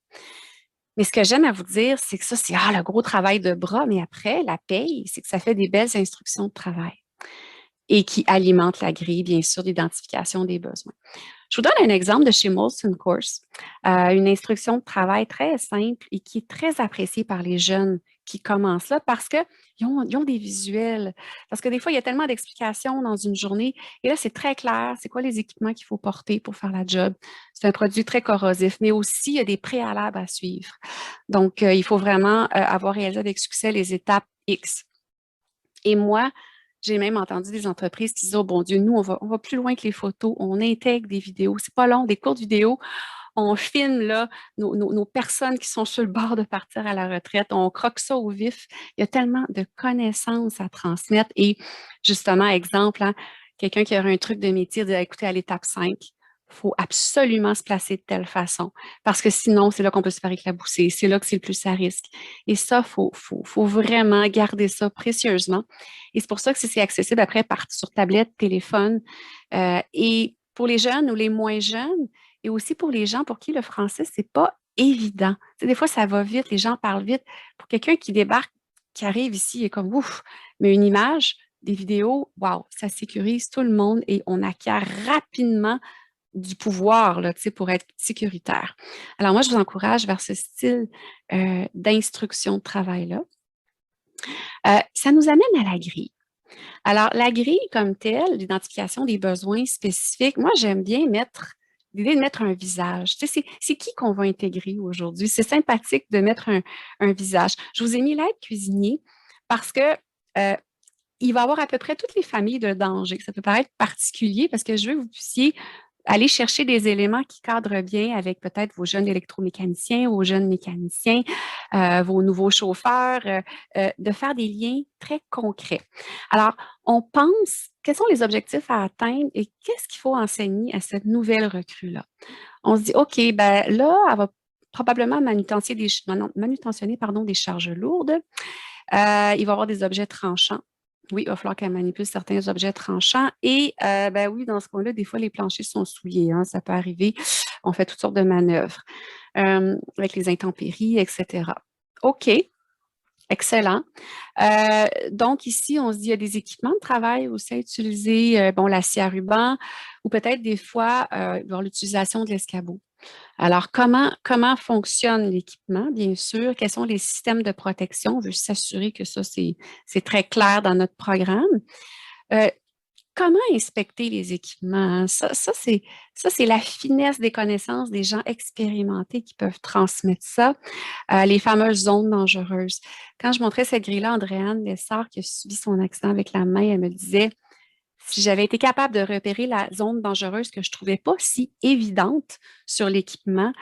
Speaker 2: Mais ce que j'aime à vous dire, c'est que ça, c'est le gros travail de bras, mais après, la paye, c'est que ça fait des belles instructions de travail et qui alimentent la grille, bien sûr, d'identification des besoins. Je vous donne un exemple de chez Molson Course, une instruction de travail très simple et qui est très appréciée par les jeunes qui commencent là parce qu'ils ont des visuels. Parce que des fois, il y a tellement d'explications dans une journée et là, c'est très clair, c'est quoi les équipements qu'il faut porter pour faire la job. C'est un produit très corrosif, mais aussi, il y a des préalables à suivre. Donc, il faut vraiment avoir réalisé avec succès les étapes X. Et moi, j'ai même entendu des entreprises qui disent, oh bon Dieu, nous, on va plus loin que les photos, on intègre des vidéos. C'est pas long, des courtes vidéos. On filme là nos personnes qui sont sur le bord de partir à la retraite. On croque ça au vif. Il y a tellement de connaissances à transmettre. Et justement, exemple, hein, quelqu'un qui aurait un truc de métier, dit, écoutez, à l'étape 5, il faut absolument se placer de telle façon. Parce que sinon, c'est là qu'on peut se faire éclabousser. C'est là que c'est le plus à risque. Et ça, faut vraiment garder ça précieusement. Et c'est pour ça que c'est accessible après sur tablette, téléphone. Et pour les jeunes ou les moins jeunes, et aussi pour les gens pour qui le français, c'est pas évident. Tu sais, des fois, ça va vite, les gens parlent vite. Pour quelqu'un qui débarque, qui arrive ici, il est comme ouf, mais une image, des vidéos, waouh, ça sécurise tout le monde et on acquiert rapidement du pouvoir là, tu sais, pour être sécuritaire. Alors moi, je vous encourage vers ce style d'instruction de travail-là. Ça nous amène à la grille. Alors, la grille comme telle, l'identification des besoins spécifiques, moi, j'aime bien l'idée de mettre un visage. Tu sais, c'est qui qu'on va intégrer aujourd'hui? C'est sympathique de mettre un visage. Je vous ai mis l'aide cuisinier parce que il va y avoir à peu près toutes les familles de danger. Ça peut paraître particulier parce que je veux que vous puissiez aller chercher des éléments qui cadrent bien avec peut-être vos jeunes électromécaniciens, vos jeunes mécaniciens, vos nouveaux chauffeurs, de faire des liens très concrets. Alors, on pense, quels sont les objectifs à atteindre et qu'est-ce qu'il faut enseigner à cette nouvelle recrue-là? On se dit, OK, ben là, elle va probablement manutentionner des charges lourdes. Il va y avoir des objets tranchants. Oui, il va falloir qu'elle manipule certains objets tranchants. Et ben oui, dans ce cas-là, des fois, les planchers sont souillés. Hein, ça peut arriver. On fait toutes sortes de manœuvres avec les intempéries, etc. OK, excellent. Donc, ici, on se dit il y a des équipements de travail aussi à utiliser. Bon, la scie à ruban ou peut-être des fois, voir l'utilisation de l'escabeau. Alors, comment fonctionne l'équipement, bien sûr? Quels sont les systèmes de protection? On veut s'assurer que ça, c'est très clair dans notre programme. Euh, comment inspecter les équipements? Ça, c'est la finesse des connaissances des gens expérimentés qui peuvent transmettre ça. Les fameuses zones dangereuses. Quand je montrais cette grille-là, Andréane Lessard, qui a subi son accident avec la main, elle me disait, si j'avais été capable de repérer la zone dangereuse que je ne trouvais pas si évidente sur l'équipement,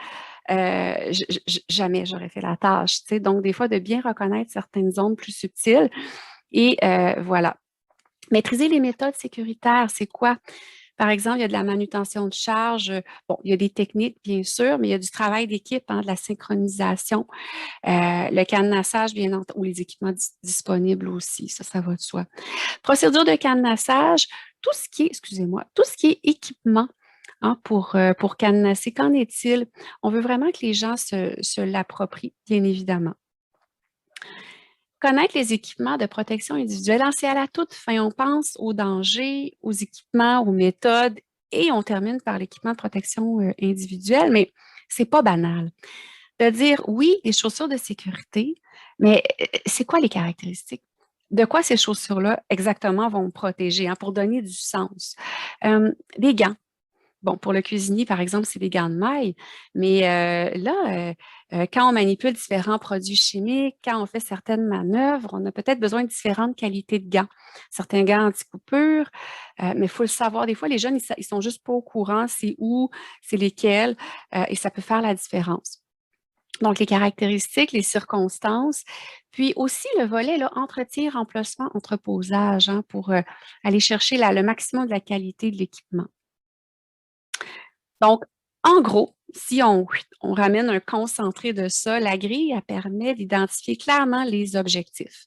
Speaker 2: jamais j'aurais fait la tâche. Tu sais. Donc, des fois, de bien reconnaître certaines zones plus subtiles, Et voilà. Maîtriser les méthodes sécuritaires, c'est quoi? Par exemple, il y a de la manutention de charge. Bon, il y a des techniques, bien sûr, mais il y a du travail d'équipe, hein, de la synchronisation, le cadenassage, bien entendu, ou les équipements disponibles aussi, ça va de soi. Procédure de cadenassage, tout ce qui est, excusez-moi, tout ce qui est équipement, hein, pour cadenasser, qu'en est-il? On veut vraiment que les gens se l'approprient, bien évidemment. Connaître les équipements de protection individuelle, hein, c'est à la toute fin. On pense aux dangers, aux équipements, aux méthodes et on termine par l'équipement de protection individuelle, mais c'est pas banal. De dire oui, les chaussures de sécurité, mais c'est quoi les caractéristiques? De quoi ces chaussures-là exactement vont me protéger, hein, pour donner du sens? Des gants. Bon, pour le cuisinier, par exemple, c'est des gants de maille, mais quand on manipule différents produits chimiques, quand on fait certaines manœuvres, on a peut-être besoin de différentes qualités de gants. Certains gants anti-coupure, mais il faut le savoir. Des fois, les jeunes, ils sont juste pas au courant, c'est où, c'est lesquels, et ça peut faire la différence. Donc, les caractéristiques, les circonstances, puis aussi le volet là, entretien, remplacement, entreposage, hein, pour aller chercher le maximum de la qualité de l'équipement. Donc, en gros, si on ramène un concentré de ça, la grille, elle permet d'identifier clairement les objectifs.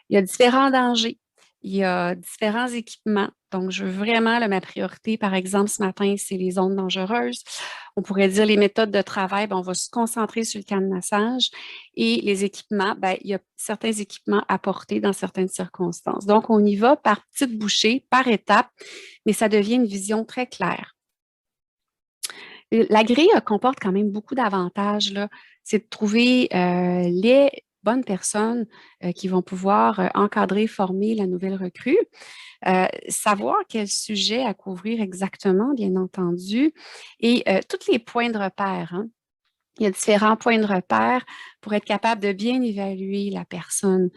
Speaker 2: Il y a différents dangers, il y a différents équipements. Donc, je veux vraiment, là, ma priorité, par exemple, ce matin, c'est les zones dangereuses. On pourrait dire les méthodes de travail, ben, on va se concentrer sur le cadenassage et les équipements, ben, il y a certains équipements à porter dans certaines circonstances. Donc, on y va par petites bouchées, par étapes, mais ça devient une vision très claire. La grille comporte quand même beaucoup d'avantages, là. C'est de trouver les bonnes personnes qui vont pouvoir encadrer, former la nouvelle recrue, savoir quel sujet à couvrir exactement, bien entendu, et tous les points de repère, hein. Il y a différents points de repère pour être capable de bien évaluer la personne,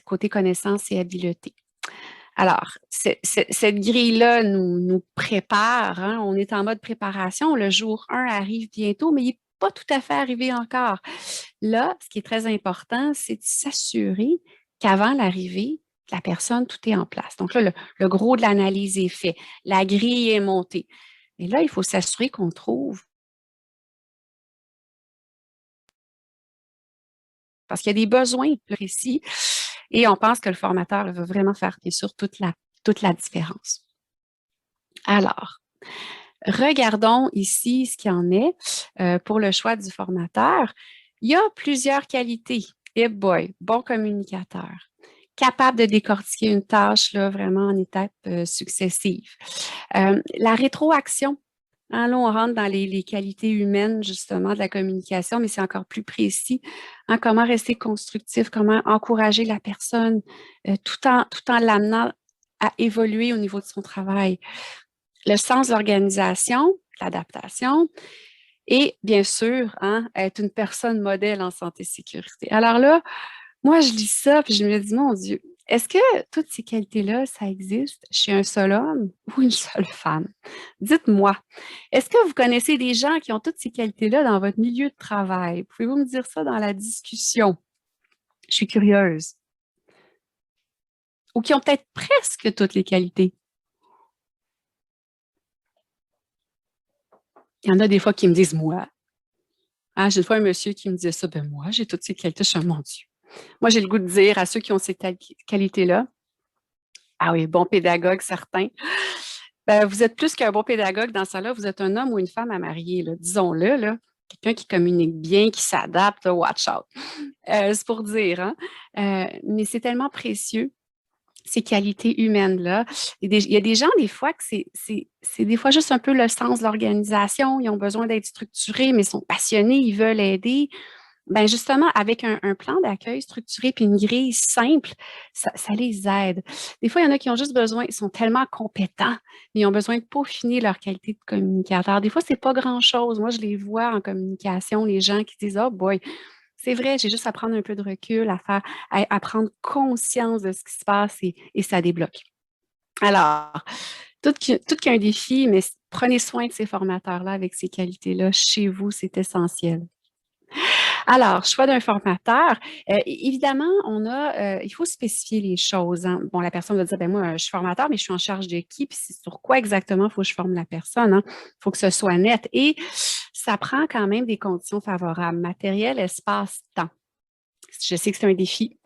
Speaker 2: côté connaissances et habiletés. Alors, cette grille-là nous prépare, hein, on est en mode préparation. Le jour 1 arrive bientôt, mais il n'est pas tout à fait arrivé encore. Là, ce qui est très important, c'est de s'assurer qu'avant l'arrivée, la personne, tout est en place. Donc là, le gros de l'analyse est fait. La grille est montée. Et là, il faut s'assurer qu'on trouve. Parce qu'il y a des besoins précis et on pense que le formateur là, va vraiment faire, bien sûr, toute la différence. Alors, regardons ici ce qu'il y en est pour le choix du formateur. Il y a plusieurs qualités. Et boy, bon communicateur, capable de décortiquer une tâche là, vraiment en étapes successives. La rétroaction. Hein, là, on rentre dans les qualités humaines, justement, de la communication, mais c'est encore plus précis. Hein, comment rester constructif, comment encourager la personne tout en l'amenant à évoluer au niveau de son travail. Le sens de l'organisation, l'adaptation et bien sûr, hein, être une personne modèle en santé et sécurité. Alors là, moi, je lis ça puis je me dis, mon Dieu, est-ce que toutes ces qualités-là, ça existe chez un seul homme ou une seule femme? Dites-moi, est-ce que vous connaissez des gens qui ont toutes ces qualités-là dans votre milieu de travail? Pouvez-vous me dire ça dans la discussion? Je suis curieuse. Ou qui ont peut-être presque toutes les qualités? Il y en a des fois qui me disent, moi. Ah, j'ai une fois un monsieur qui me disait ça, ben moi, j'ai toutes ces qualités, je suis mon Dieu. Moi, j'ai le goût de dire à ceux qui ont ces qualités-là, ah oui, bon pédagogue, certain. Ben, vous êtes plus qu'un bon pédagogue dans ça là, vous êtes un homme ou une femme à marier, là, disons-le, là. Quelqu'un qui communique bien, qui s'adapte, là, watch out. C'est pour dire, hein? Mais c'est tellement précieux, ces qualités humaines-là. Il y a des gens, des fois, que c'est des fois juste un peu le sens de l'organisation. Ils ont besoin d'être structurés, mais ils sont passionnés, ils veulent aider. Ben justement, avec un plan d'accueil structuré puis une grille simple, ça les aide. Des fois, il y en a qui ont juste besoin, ils sont tellement compétents, mais ils ont besoin de peaufiner leur qualité de communicateur. Des fois, c'est pas grand-chose. Moi, je les vois en communication, les gens qui disent, oh boy, c'est vrai, j'ai juste à prendre un peu de recul, à prendre conscience de ce qui se passe et ça débloque. Alors, tout qu'un défi, mais prenez soin de ces formateurs-là avec ces qualités-là chez vous, c'est essentiel. Alors, choix d'un formateur. Évidemment, il faut spécifier les choses, hein. Bon, la personne va dire, ben moi, je suis formateur, mais je suis en charge de qui? Puis c'est sur quoi exactement il faut que je forme la personne, hein? Il faut que ce soit net. Et ça prend quand même des conditions favorables. Matériel, espace, temps. Je sais que c'est un défi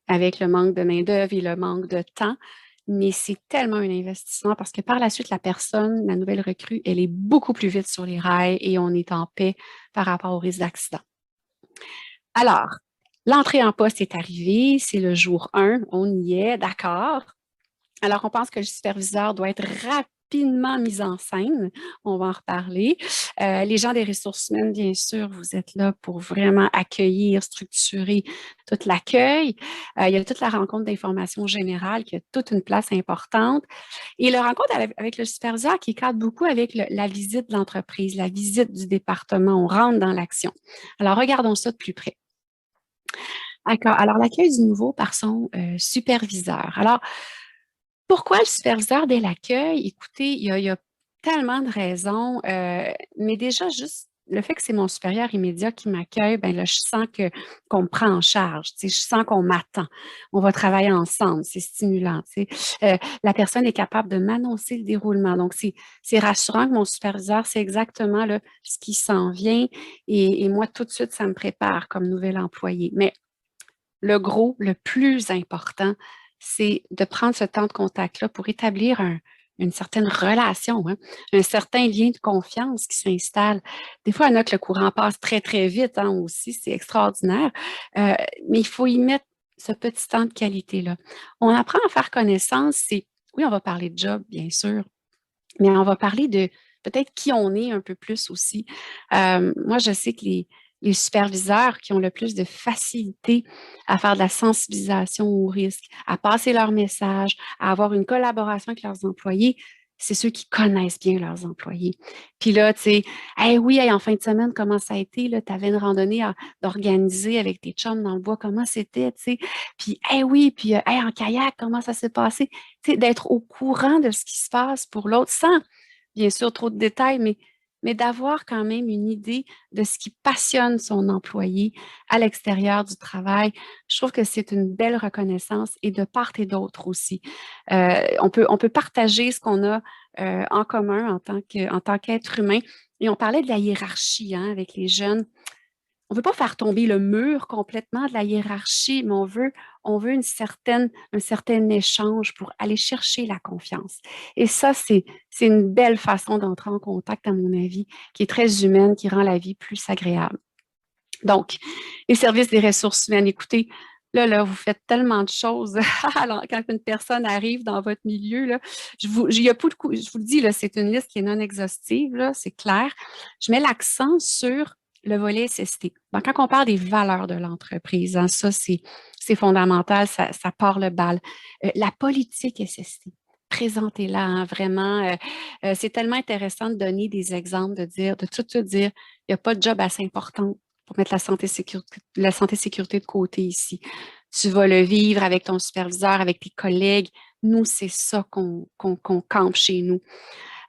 Speaker 2: avec le manque de main-d'œuvre et le manque de temps, mais c'est tellement un investissement parce que par la suite, la nouvelle recrue, elle est beaucoup plus vite sur les rails et on est en paix par rapport au risque d'accident. Alors, l'entrée en poste est arrivée, c'est le jour 1, on y est, d'accord. Alors, on pense que le superviseur doit être rapidement mis en scène. On va en reparler. Les gens des ressources humaines, bien sûr, vous êtes là pour vraiment accueillir, structurer tout l'accueil. Il y a toute la rencontre d'information générale qui a toute une place importante. Et la rencontre avec le superviseur qui cadre beaucoup avec la visite de l'entreprise, la visite du département. On rentre dans l'action. Alors, regardons ça de plus près. D'accord. Alors, l'accueil du nouveau par son superviseur. Alors, pourquoi le superviseur dès l'accueil? Écoutez, il y a tellement de raisons, mais déjà, juste le fait que c'est mon supérieur immédiat qui m'accueille, ben là, je sens qu'on me prend en charge, tu sais, je sens qu'on m'attend. On va travailler ensemble, c'est stimulant, tu sais. La personne est capable de m'annoncer le déroulement. Donc, c'est rassurant que mon superviseur sait exactement là, ce qui s'en vient et moi, tout de suite, ça me prépare comme nouvel employé. Mais le plus important, c'est de prendre ce temps de contact-là pour établir une certaine relation, hein, un certain lien de confiance qui s'installe. Des fois, il y en a que le courant passe très, très vite hein, aussi, c'est extraordinaire, mais il faut y mettre ce petit temps de qualité-là. On apprend à faire connaissance, oui, on va parler de job, bien sûr, mais on va parler de peut-être qui on est un peu plus aussi. Moi, je sais que les superviseurs qui ont le plus de facilité à faire de la sensibilisation au risque, à passer leur message, à avoir une collaboration avec leurs employés, c'est ceux qui connaissent bien leurs employés. Puis là, tu sais, hey, oui, hey, en fin de semaine, comment ça a été? Tu avais une randonnée d'organiser avec tes chums dans le bois, comment c'était? Tu sais? Puis, hey, oui, puis hey, en kayak, comment ça s'est passé? Tu sais, d'être au courant de ce qui se passe pour l'autre sans bien sûr, trop de détails, mais d'avoir quand même une idée de ce qui passionne son employé à l'extérieur du travail. Je trouve que c'est une belle reconnaissance et de part et d'autre aussi. On peut partager ce qu'on a en commun en tant qu'être humain. Et on parlait de la hiérarchie hein, avec les jeunes. On ne veut pas faire tomber le mur complètement de la hiérarchie, mais on veut un certain échange pour aller chercher la confiance. Et ça, c'est une belle façon d'entrer en contact, à mon avis, qui est très humaine, qui rend la vie plus agréable. Donc, les services des ressources humaines, écoutez, là, vous faites tellement de choses. Alors, quand une personne arrive dans votre milieu, là, il y a beaucoup je vous le dis, là, c'est une liste qui est non exhaustive, là, c'est clair. Je mets l'accent sur le volet SST. Bon, quand on parle des valeurs de l'entreprise, hein, ça, c'est fondamental, ça part le bal. La politique SST. Présentez-la, hein, vraiment. C'est tellement intéressant de donner des exemples, de tout dire, il n'y a pas de job assez important pour mettre la santé sécurité de côté ici. Tu vas le vivre avec ton superviseur, avec tes collègues. Nous, c'est ça qu'on campe chez nous.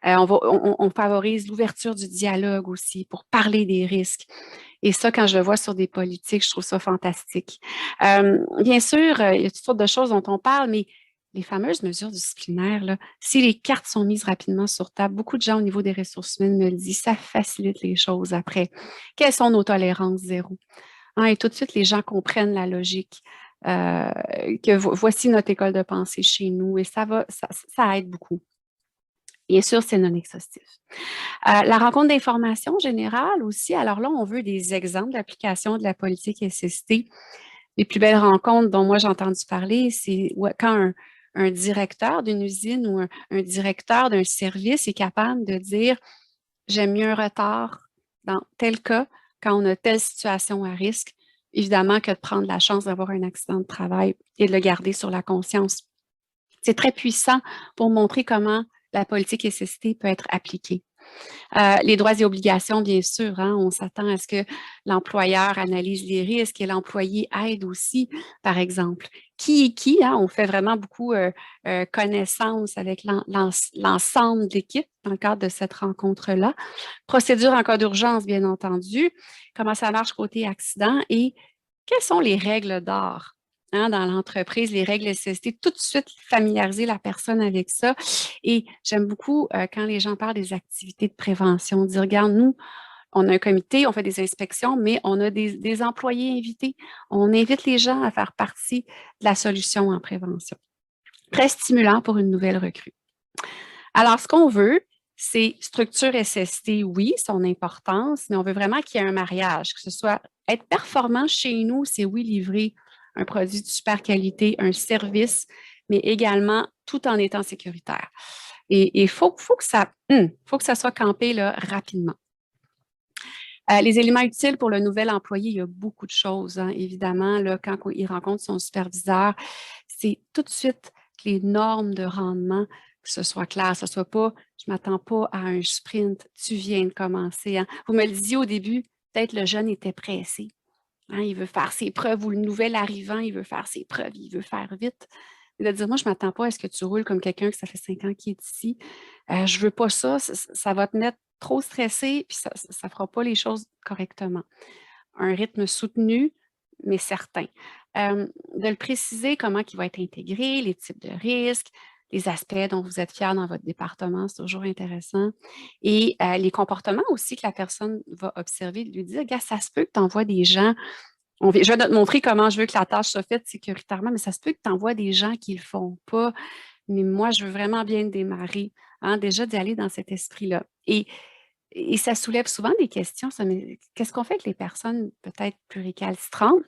Speaker 2: On favorise l'ouverture du dialogue aussi pour parler des risques. Et ça, quand je le vois sur des politiques, je trouve ça fantastique. Bien sûr, il y a toutes sortes de choses dont on parle, mais les fameuses mesures disciplinaires, là, si les cartes sont mises rapidement sur table, beaucoup de gens au niveau des ressources humaines me le disent, ça facilite les choses après. Quelles sont nos tolérances zéro? Hein, et tout de suite, les gens comprennent la logique. Que voici notre école de pensée chez nous et ça aide beaucoup. Bien sûr, c'est non exhaustif. La rencontre d'information générale aussi, alors là, on veut des exemples d'application de la politique SST. Les plus belles rencontres dont moi j'ai entendu parler, c'est quand un directeur d'une usine ou un directeur d'un service est capable de dire j'aime mieux un retard dans tel cas quand on a telle situation à risque, évidemment que de prendre la chance d'avoir un accident de travail et de le garder sur la conscience. C'est très puissant pour montrer comment la politique SST peut être appliquée. Les droits et obligations, bien sûr, hein, on s'attend à ce que l'employeur analyse les risques et l'employé aide aussi, par exemple. Qui est qui? Hein? On fait vraiment beaucoup connaissance avec l'ensemble de l'équipe dans le cadre de cette rencontre-là. Procédure en cas d'urgence, bien entendu. Comment ça marche côté accident et quelles sont les règles d'art? Hein, dans l'entreprise, les règles SST, tout de suite familiariser la personne avec ça. Et j'aime beaucoup quand les gens parlent des activités de prévention, dire, regarde, nous, on a un comité, on fait des inspections, mais on a des employés invités. On invite les gens à faire partie de la solution en prévention. Très stimulant pour une nouvelle recrue. Alors, ce qu'on veut, c'est structure SST, oui, son importance, mais on veut vraiment qu'il y ait un mariage, que ce soit être performant chez nous, c'est oui, livrer un produit de super qualité, un service, mais également tout en étant sécuritaire. Et il faut que ça soit campé là, rapidement. Les éléments utiles pour le nouvel employé, il y a beaucoup de choses, hein, évidemment. Là, quand il rencontre son superviseur, c'est tout de suite que les normes de rendement, que ce soit clair, ce ne soit pas, je ne m'attends pas à un sprint, tu viens de commencer. Hein. Vous me le disiez au début, peut-être le jeune était pressé. Hein, il veut faire ses preuves ou le nouvel arrivant, il veut faire ses preuves, il veut faire vite. Et de dire, moi, je ne m'attends pas à ce que tu roules comme quelqu'un que ça fait 5 ans qui est ici. Je ne veux pas ça, ça va te mettre trop stressé, puis ça ne fera pas les choses correctement. Un rythme soutenu, mais certain. De le préciser, comment il va être intégré, les types de risques, les aspects dont vous êtes fiers dans votre département, c'est toujours intéressant. Et les comportements aussi que la personne va observer, lui dire, gars, ça se peut que tu envoies des gens, je vais te montrer comment je veux que la tâche soit faite sécuritairement, mais ça se peut que tu envoies des gens qui ne le font pas, mais moi, je veux vraiment bien démarrer, hein, déjà d'y aller dans cet esprit-là. Et ça soulève souvent des questions, ça, mais qu'est-ce qu'on fait avec les personnes peut-être plus récalcitrantes?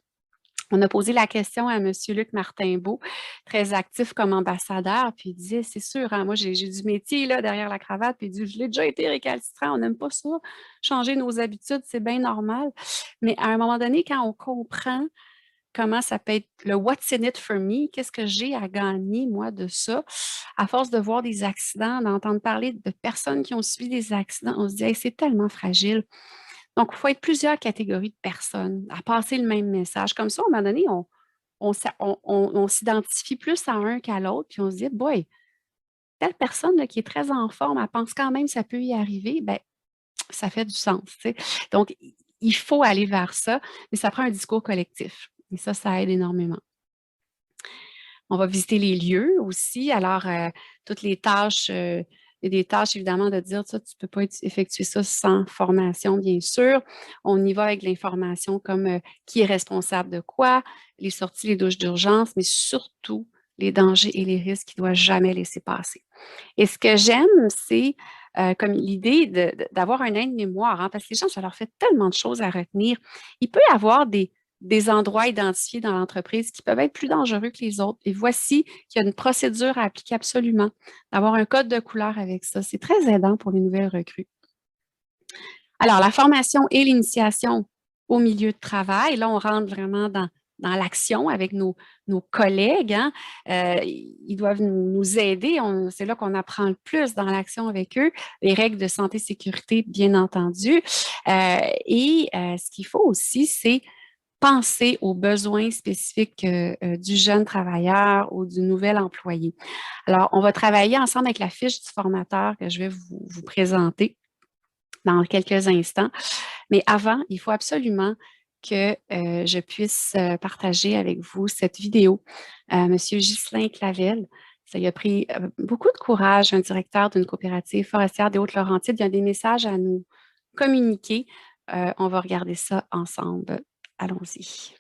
Speaker 2: On a posé la question à M. Luc Martin-Beau, très actif comme ambassadeur, puis il disait, c'est sûr, hein, moi j'ai du métier là, derrière la cravate, puis il dit, je l'ai déjà été récalcitrant, on n'aime pas ça, changer nos habitudes, c'est bien normal. Mais à un moment donné, quand on comprend comment ça peut être le what's in it for me, qu'est-ce que j'ai à gagner, moi, de ça? À force de voir des accidents, d'entendre parler de personnes qui ont subi des accidents, on se dit, hey, c'est tellement fragile. Donc, il faut être plusieurs catégories de personnes à passer le même message. Comme ça, à un moment donné, on s'identifie plus à un qu'à l'autre, puis on se dit, boy, telle personne là, qui est très en forme, elle pense quand même que ça peut y arriver, ben, ça fait du sens. Tu sais. Donc, il faut aller vers ça, mais ça prend un discours collectif. Et ça aide énormément. On va visiter les lieux aussi. Alors, toutes les tâches, il y a des tâches évidemment de dire ça, tu ne peux pas effectuer ça sans formation, bien sûr. On y va avec l'information comme qui est responsable de quoi, les sorties, les douches d'urgence, mais surtout les dangers et les risques qu'il ne doit jamais laisser passer. Et ce que j'aime, c'est comme l'idée d'avoir un aide-mémoire, hein, parce que les gens, ça leur fait tellement de choses à retenir. Il peut y avoir des endroits identifiés dans l'entreprise qui peuvent être plus dangereux que les autres. Et voici qu'il y a une procédure à appliquer absolument, d'avoir un code de couleur avec ça. C'est très aidant pour les nouvelles recrues. Alors, la formation et l'initiation au milieu de travail, là, on rentre vraiment dans l'action avec nos collègues. Hein. Ils doivent nous aider. C'est là qu'on apprend le plus dans l'action avec eux. Les règles de santé et sécurité, bien entendu. Ce qu'il faut aussi, c'est penser aux besoins spécifiques du jeune travailleur ou du nouvel employé. Alors, on va travailler ensemble avec la fiche du formateur que je vais vous présenter dans quelques instants. Mais avant, il faut absolument que je puisse partager avec vous cette vidéo. Monsieur Ghislain Clavel, ça lui a pris beaucoup de courage, un directeur d'une coopérative forestière des Hautes-Laurentides. Il y a des messages à nous communiquer. On va regarder ça ensemble. Allons-y.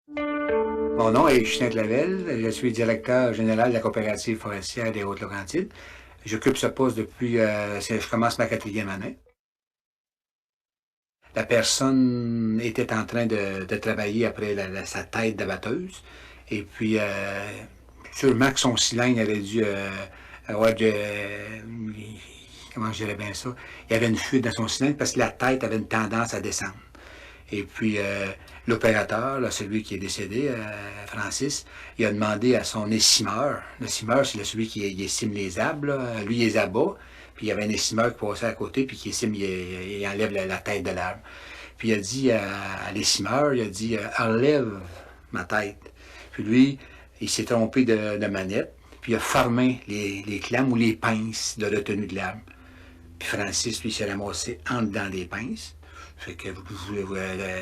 Speaker 3: Mon nom est Justin Clavel. Je suis directeur général de la coopérative forestière des Hautes-Laurentides. J'occupe ce poste depuis, je commence ma 4e année. La personne était en train de travailler après sa tête d'abatteuse. Et puis, sûrement que son cylindre avait dû avoir comment je dirais bien ça? Il y avait une fuite dans son cylindre parce que la tête avait une tendance à descendre. Et puis, l'opérateur, là, celui qui est décédé, Francis, il a demandé à son essimeur. L'essimeur, c'est celui qui il estime les arbres. Là. Lui, il les abat. Puis il y avait un essimeur qui passait à côté, puis qui estime, il enlève la tête de l'arbre. Puis il a dit à l'essimeur, il a dit enlève ma tête. Puis lui, il s'est trompé de manette, puis il a fermé les clames ou les pinces de retenue de l'arbre. Puis Francis, lui, s'est ramassé en dedans des pinces. Fait que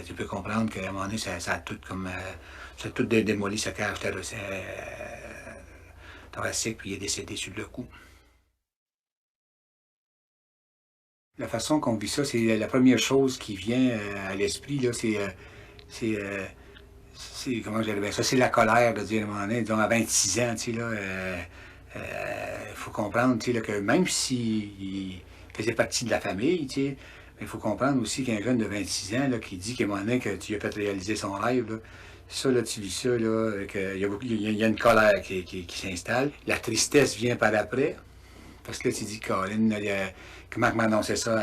Speaker 3: tu peux comprendre qu'à un moment donné, ça a tout comme. Ça a tout démoli sa cage thoracique, puis il est décédé sur le coup. La façon qu'on vit ça, c'est la première chose qui vient à l'esprit, là, comment j'allais ça, c'est la colère de dire à un moment donné, disons à 26 ans, tu sais, là, il faut comprendre, tu sais, là, que même s'il faisait partie de la famille, tu sais, il faut comprendre aussi qu'un jeune de 26 ans, là, qui dit qu'à un moment donné, que tu lui as fait réaliser son rêve, là, ça, là, tu vis ça, là, il y a une colère qui s'installe. La tristesse vient par après. Parce que là, tu dis, Colin, comment m'annoncer ça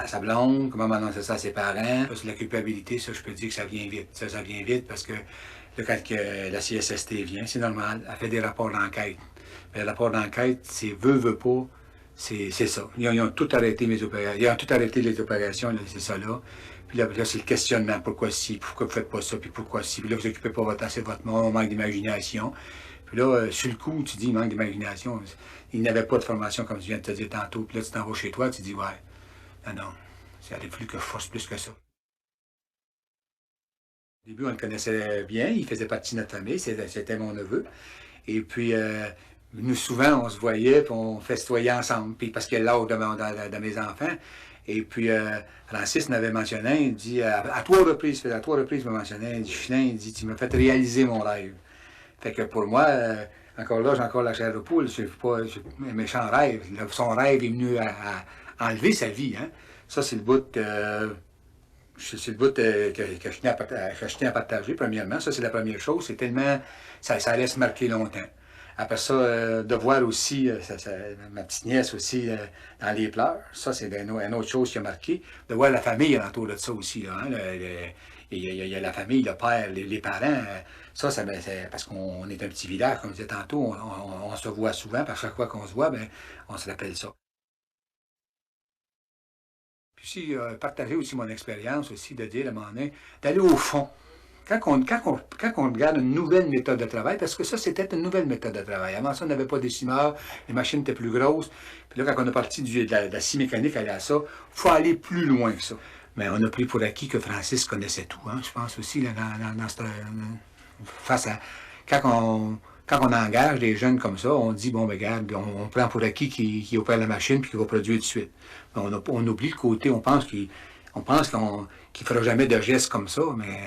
Speaker 3: à sa blonde, comment m'annoncer ça à ses parents. Parce que la culpabilité, ça, je peux dire que ça vient vite. Ça vient vite parce que là, quand la CSST vient, c'est normal, elle fait des rapports d'enquête. Mais le rapport d'enquête, c'est veut pas, c'est ça. Ils ont tout arrêté mes opérations. Ils ont tout arrêté les opérations, c'est ça là. Puis là c'est le questionnement. Pourquoi si? Pourquoi vous faites pas ça? Puis pourquoi si? Puis là, vous occupez pas votre monde, on manque d'imagination. Puis là, sur le coup, tu dis, il manque d'imagination. Il n'avait pas de formation, comme je viens de te dire tantôt. Puis là, tu t'en vas chez toi, tu dis, ouais, non, ça aurait fallu que je force plus que ça. Au début, on le connaissait bien, il faisait partie de notre famille, c'était mon neveu. Et puis, nous, souvent, on se voyait, puis on festoyait ensemble, puis parce qu'il y a l'âge de mes enfants. Et puis, Francis m'avait mentionné, il dit, à 3 reprises, il m'a mentionné, il dit, Filin, il dit, tu m'as fait réaliser mon rêve. Fait que pour moi, encore là, j'ai encore la chair de poule, c'est pas un méchant rêve. Son rêve est venu à enlever sa vie. Hein. Ça, c'est le bout, que je tiens à partager, premièrement. Ça, c'est la première chose. C'est tellement. Ça laisse marquer longtemps. Après ça, de voir aussi ma petite nièce aussi dans les pleurs, ça, c'est une autre chose qui a marqué. De voir la famille autour de ça aussi. Là, hein, il y a la famille, le père, les parents. Ça, c'est parce qu'on est un petit village, comme je disais tantôt, on se voit souvent, puis à chaque fois qu'on se voit, ben, on se rappelle ça. Puis aussi, partager aussi mon expérience aussi, de dire à un moment donné, d'aller au fond. Quand on regarde une nouvelle méthode de travail, parce que ça, c'était une nouvelle méthode de travail. Avant ça, on n'avait pas d'écimeur, les machines étaient plus grosses. Puis là, quand on est parti de la scie mécanique aller à ça, il faut aller plus loin que ça. Mais on a pris pour acquis que Francis connaissait tout, hein, je pense aussi, là, dans cette, face à... Quand on engage des jeunes comme ça, on dit, bon, ben, regarde, on prend pour acquis qu'il opère la machine puis qu'il va produire tout de suite. Mais on oublie le côté, on pense qu'il ne fera jamais de gestes comme ça, mais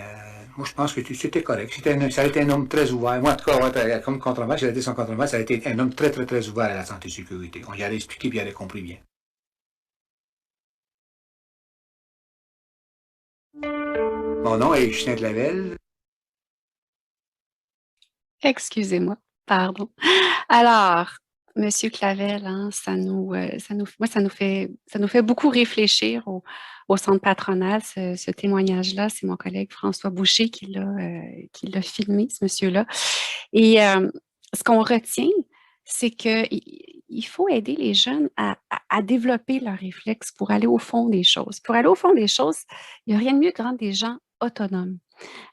Speaker 3: moi, je pense que c'était correct. Ça a été un homme très ouvert. Moi, en tout cas, comme contremaître, j'ai été son contremaître, ça a été un homme très, très, très ouvert à la santé et sécurité. On y allait expliquer puis il avait compris bien. Mon nom est Justin Clavel.
Speaker 2: Excusez-moi, pardon. Alors, Monsieur Clavel, hein, moi, ça nous fait beaucoup réfléchir au centre patronal. Ce témoignage-là, c'est mon collègue François Boucher qui l'a filmé, ce monsieur-là. Et ce qu'on retient, c'est qu'il faut aider les jeunes à développer leurs réflexes pour aller au fond des choses. Pour aller au fond des choses, il n'y a rien de mieux que rendre des gens autonomes,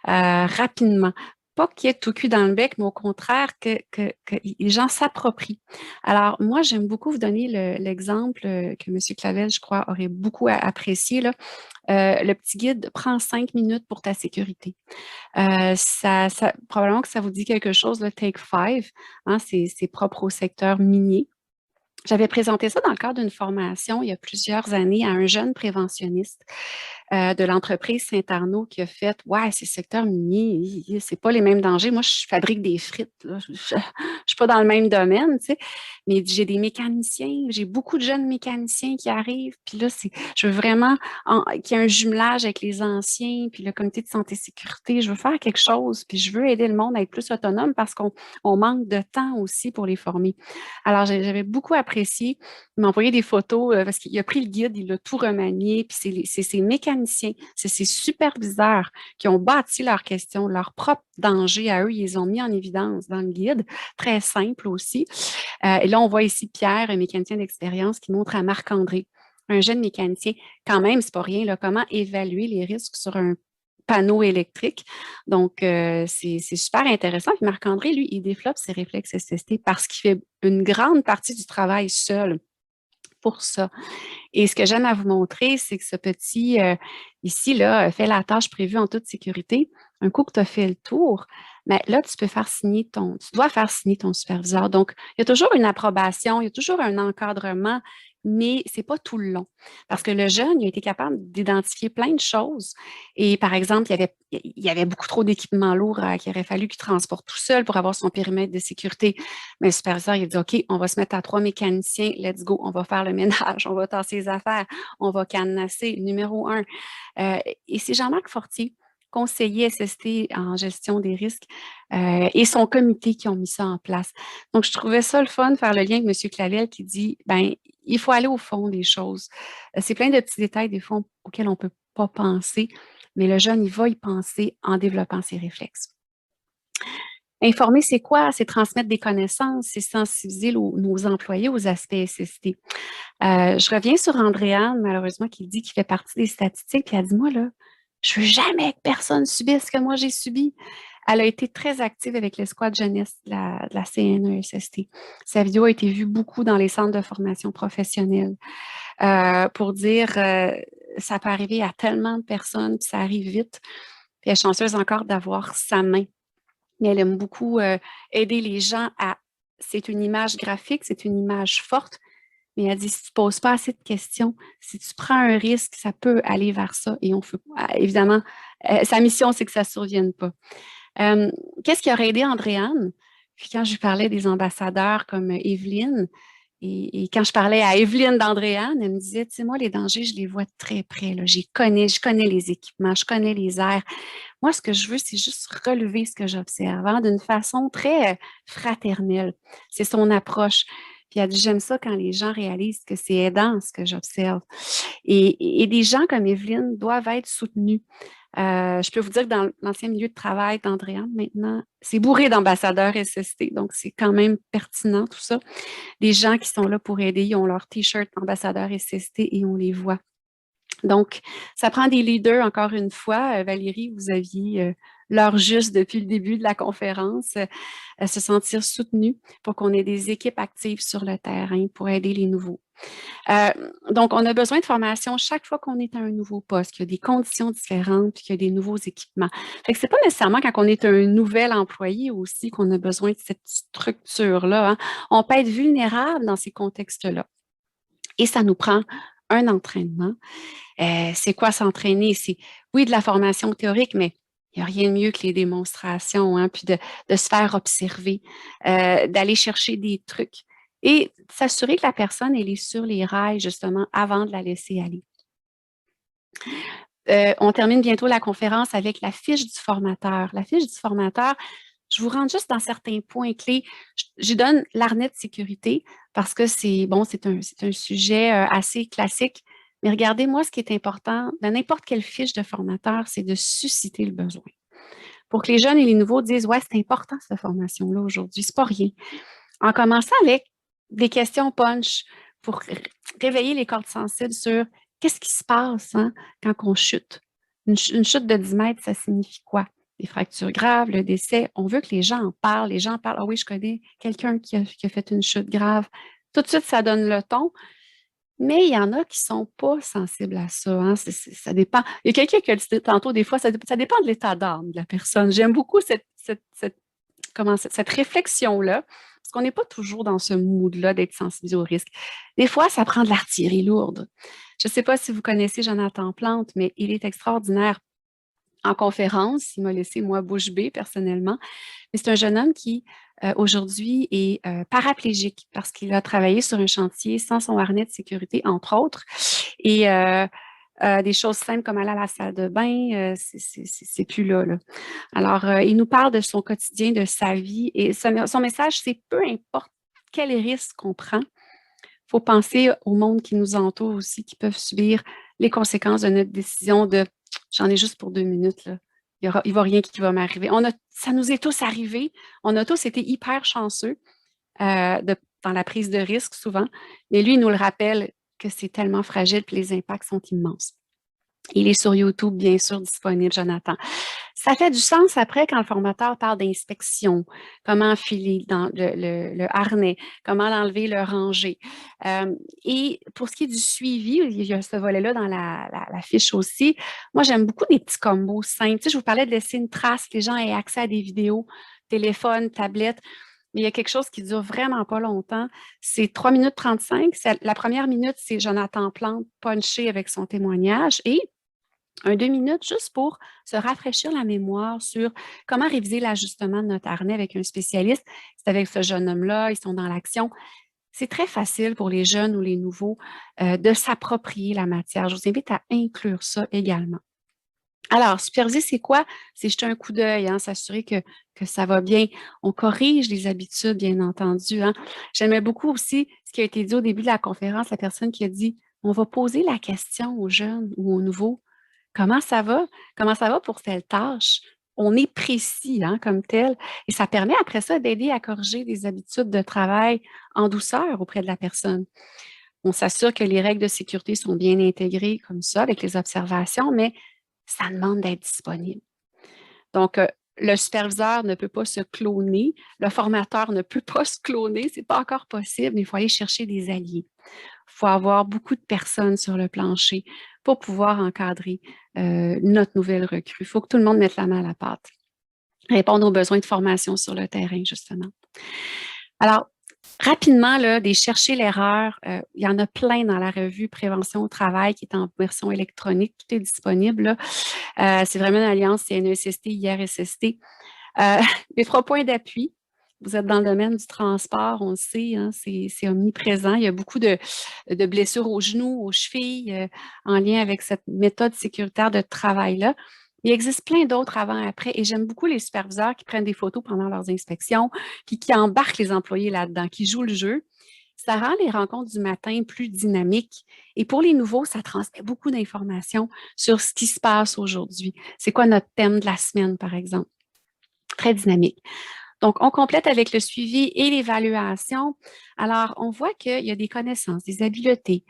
Speaker 2: rapidement. Pas qu'il y ait tout cul dans le bec, mais au contraire, que les gens s'approprient. Alors, moi, j'aime beaucoup vous donner l'exemple que M. Clavel, je crois, aurait beaucoup apprécié. Là. Le petit guide prend 5 minutes pour ta sécurité. Probablement que ça vous dit quelque chose, le Take 5, hein, c'est propre au secteur minier. J'avais présenté ça dans le cadre d'une formation il y a plusieurs années à un jeune préventionniste de l'entreprise Saint-Arnaud qui a fait « Ouais, c'est le secteur minier, c'est pas les mêmes dangers. Moi, je fabrique des frites. Là. Je suis pas dans le même domaine, tu sais. Mais j'ai des mécaniciens, j'ai beaucoup de jeunes mécaniciens qui arrivent. Puis là, je veux vraiment qu'il y ait un jumelage avec les anciens, puis le comité de santé et sécurité. Je veux faire quelque chose, puis je veux aider le monde à être plus autonome parce qu'on manque de temps aussi pour les former. Alors, j'avais beaucoup apprécié. Il m'a envoyé des photos parce qu'il a pris le guide, il l'a tout remanié, puis c'est ces mécaniciens mécaniciens, c'est ces superviseurs qui ont bâti leurs questions, leurs propres dangers à eux, ils les ont mis en évidence dans le guide, très simple aussi. Et là, on voit ici Pierre, un mécanicien d'expérience, qui montre à Marc-André, un jeune mécanicien, quand même, c'est pas rien, là, comment évaluer les risques sur un panneau électrique. Donc, c'est super intéressant. Puis Marc-André, lui, il développe ses réflexes SST parce qu'il fait une grande partie du travail seul pour ça. Et ce que j'aime à vous montrer, c'est que ce petit ici, là, fait la tâche prévue en toute sécurité. Un coup que tu as fait le tour, mais là, tu dois faire signer ton superviseur. Donc, il y a toujours une approbation, il y a toujours un encadrement, mais c'est pas tout le long. Parce que le jeune, il a été capable d'identifier plein de choses. Et par exemple, il y avait beaucoup trop d'équipements lourds qu'il aurait fallu qu'il transporte tout seul pour avoir son périmètre de sécurité. Mais le superviseur, il a dit, OK, on va se mettre à 3 mécaniciens, let's go, on va faire le ménage, on va tasser les affaires, on va cadenasser, numéro 1. Et c'est Jean-Marc Fortier, conseiller SST en gestion des risques, et son comité qui ont mis ça en place. Donc, je trouvais ça le fun de faire le lien avec M. Clavel qui dit, ben, il faut aller au fond des choses. C'est plein de petits détails, des fois, auxquels on ne peut pas penser, mais le jeune, il va y penser en développant ses réflexes. Informer, c'est quoi? C'est transmettre des connaissances, c'est sensibiliser nos employés aux aspects SST. Je reviens sur Andréane, malheureusement, qui dit qu'il fait partie des statistiques, puis elle dit, moi, là, je veux jamais que personne subisse ce que moi j'ai subi. Elle a été très active avec l'escouade jeunesse de la CNESST. Sa vidéo a été vue beaucoup dans les centres de formation professionnelle pour dire ça peut arriver à tellement de personnes, puis ça arrive vite. Puis elle est chanceuse encore d'avoir sa main. Mais elle aime beaucoup aider les gens à... C'est une image graphique, c'est une image forte, mais elle dit, si tu ne poses pas assez de questions, si tu prends un risque, ça peut aller vers ça. Et on fait, évidemment, sa mission, c'est que ça ne survienne pas. Qu'est-ce qui aurait aidé Andréane? Puis quand je lui parlais des ambassadeurs comme Evelyne, et quand je parlais à Evelyne d'Andréane, elle me disait, tu sais, moi, les dangers, je les vois de très près. Là. Je connais les équipements, je connais les airs. Moi, ce que je veux, c'est juste relever ce que j'observe hein, d'une façon très fraternelle. C'est son approche. Puis elle dit, j'aime ça quand les gens réalisent que c'est aidant ce que j'observe. Et des gens comme Evelyne doivent être soutenus. Je peux vous dire que dans l'ancien milieu de travail d'Andréane, maintenant, c'est bourré d'ambassadeurs SST, donc c'est quand même pertinent tout ça. Les gens qui sont là pour aider, ils ont leur T-shirt ambassadeur SST et on les voit. Donc, ça prend des leaders, encore une fois. Valérie, vous aviez l'heure juste depuis le début de la conférence, se sentir soutenu pour qu'on ait des équipes actives sur le terrain pour aider les nouveaux. Donc, on a besoin de formation chaque fois qu'on est à un nouveau poste, qu'il y a des conditions différentes, puis qu'il y a des nouveaux équipements. Fait que c'est pas nécessairement quand on est un nouvel employé aussi qu'on a besoin de cette structure-là. Hein. On peut être vulnérable dans ces contextes-là. Et ça nous prend un entraînement. C'est quoi s'entraîner? C'est, oui, de la formation théorique, mais il n'y a rien de mieux que les démonstrations, hein, puis de se faire observer, d'aller chercher des trucs et s'assurer que la personne elle est sur les rails, justement, avant de la laisser aller. On termine bientôt la conférence avec la fiche du formateur. La fiche du formateur, je vous rentre juste dans certains points clés. Je donne l'arnais de sécurité parce que c'est bon, c'est un sujet assez classique. Mais regardez, moi, ce qui est important dans n'importe quelle fiche de formateur, c'est de susciter le besoin. Pour que les jeunes et les nouveaux disent, ouais, c'est important cette formation-là aujourd'hui, c'est pas rien. En commençant avec des questions punch pour réveiller les cordes sensibles sur qu'est-ce qui se passe hein, quand on chute. Une chute de 10 mètres, ça signifie quoi? Les fractures graves, le décès. On veut que les gens en parlent. Les gens parlent, ah oui, je connais quelqu'un qui a fait une chute grave. Tout de suite, ça donne le ton. Mais il y en a qui ne sont pas sensibles à ça. Hein. Ça dépend. Il y a quelqu'un qui a dit tantôt, des fois, ça dépend de l'état d'âme de la personne. J'aime beaucoup cette réflexion-là, parce qu'on n'est pas toujours dans ce mood-là d'être sensibilisé au risque. Des fois, ça prend de l'artillerie lourde. Je ne sais pas si vous connaissez Jonathan Plante, mais il est extraordinaire en conférence. Il m'a laissé, moi, bouche bée, personnellement. Mais c'est un jeune homme qui, aujourd'hui, est paraplégique parce qu'il a travaillé sur un chantier sans son harnais de sécurité, entre autres. Et des choses simples comme aller à la salle de bain, c'est plus là. Alors, il nous parle de son quotidien, de sa vie. Et son message, c'est peu importe quel risque qu'on prend, il faut penser au monde qui nous entoure aussi, qui peuvent subir les conséquences de notre décision de « j'en ai juste pour 2 minutes, là. Il ne va rien qui va m'arriver ». Ça nous est tous arrivé. On a tous été hyper chanceux dans la prise de risque souvent. Mais lui, il nous le rappelle que c'est tellement fragile et les impacts sont immenses. Il est sur YouTube, bien sûr, disponible, Jonathan. Ça fait du sens après quand le formateur parle d'inspection, comment enfiler dans le harnais, comment l'enlever, le ranger. Et pour ce qui est du suivi, il y a ce volet-là dans la fiche aussi. Moi, j'aime beaucoup des petits combos simples. Tu sais, je vous parlais de laisser une trace, que les gens aient accès à des vidéos, téléphone, tablette. Mais il y a quelque chose qui dure vraiment pas longtemps. C'est 3 minutes 35. La première minute, c'est Jonathan Plante punché avec son témoignage et 2 minutes juste pour se rafraîchir la mémoire sur comment réviser l'ajustement de notre harnais avec un spécialiste. C'est avec ce jeune homme-là, ils sont dans l'action. C'est très facile pour les jeunes ou les nouveaux de s'approprier la matière. Je vous invite à inclure ça également. Alors, superviser, c'est quoi? C'est jeter un coup d'œil, hein, s'assurer que ça va bien. On corrige les habitudes, bien entendu. Hein. J'aimais beaucoup aussi ce qui a été dit au début de la conférence, la personne qui a dit, on va poser la question aux jeunes ou aux nouveaux. Comment ça va? Comment ça va pour telle tâche? On est précis hein, comme tel. Et ça permet après ça d'aider à corriger des habitudes de travail en douceur auprès de la personne. On s'assure que les règles de sécurité sont bien intégrées comme ça avec les observations, mais ça demande d'être disponible. Donc, le superviseur ne peut pas se cloner, le formateur ne peut pas se cloner, ce n'est pas encore possible, mais il faut aller chercher des alliés. Il faut avoir beaucoup de personnes sur le plancher pour pouvoir encadrer notre nouvelle recrue. Il faut que tout le monde mette la main à la pâte, répondre aux besoins de formation sur le terrain, justement. Alors, rapidement, là, des chercher l'erreur, il y en a plein dans la revue Prévention au travail qui est en version électronique, tout est disponible. C'est vraiment une alliance CNESST, IRSST. Les 3 points d'appui, vous êtes dans le domaine du transport, on le sait, hein, c'est omniprésent. Il y a beaucoup de blessures aux genoux, aux chevilles, en lien avec cette méthode sécuritaire de travail-là. Il existe plein d'autres avant et après, et j'aime beaucoup les superviseurs qui prennent des photos pendant leurs inspections, qui embarquent les employés là-dedans, qui jouent le jeu. Ça rend les rencontres du matin plus dynamiques. Et pour les nouveaux, ça transmet beaucoup d'informations sur ce qui se passe aujourd'hui. C'est quoi notre thème de la semaine, par exemple? Très dynamique. Donc, on complète avec le suivi et l'évaluation. Alors, on voit qu'il y a des connaissances, des habiletés,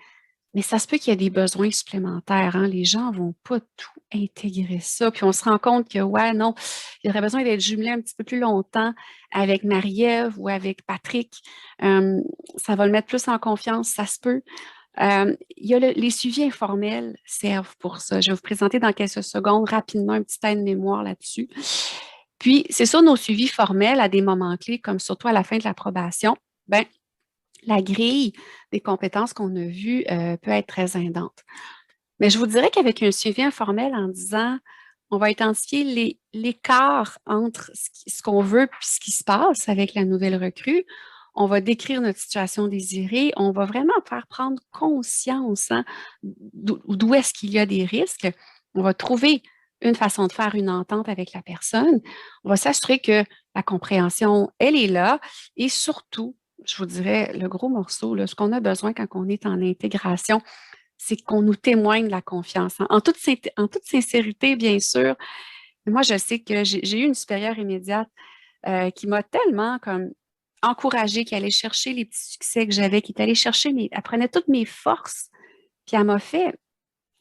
Speaker 2: mais ça se peut qu'il y ait des besoins supplémentaires. Hein? Les gens ne vont pas tout intégrer ça. Puis on se rend compte que, ouais, non, il y aurait besoin d'être jumelé un petit peu plus longtemps avec Marie-Ève ou avec Patrick. Ça va le mettre plus en confiance, ça se peut. Il y a les suivis informels servent pour ça. Je vais vous présenter dans quelques secondes rapidement un petit aide-mémoire là-dessus. Puis, c'est sûr, nos suivis formels à des moments clés, comme surtout à la fin de l'approbation, bien, la grille des compétences qu'on a vues peut être très aidante. Mais je vous dirais qu'avec un suivi informel en disant, on va identifier l'écart entre ce qu'on veut et ce qui se passe avec la nouvelle recrue, on va décrire notre situation désirée, on va vraiment faire prendre conscience hein, d'où est-ce qu'il y a des risques. On va trouver une façon de faire une entente avec la personne. On va s'assurer que la compréhension, elle est là et surtout, je vous dirais, le gros morceau, là, ce qu'on a besoin quand on est en intégration, c'est qu'on nous témoigne de la confiance. Hein. En toute sincérité, bien sûr. Moi, je sais que j'ai eu une supérieure immédiate qui m'a tellement comme encouragée, qui allait chercher les petits succès que j'avais, qui est allée chercher, elle prenait toutes mes forces, puis elle m'a fait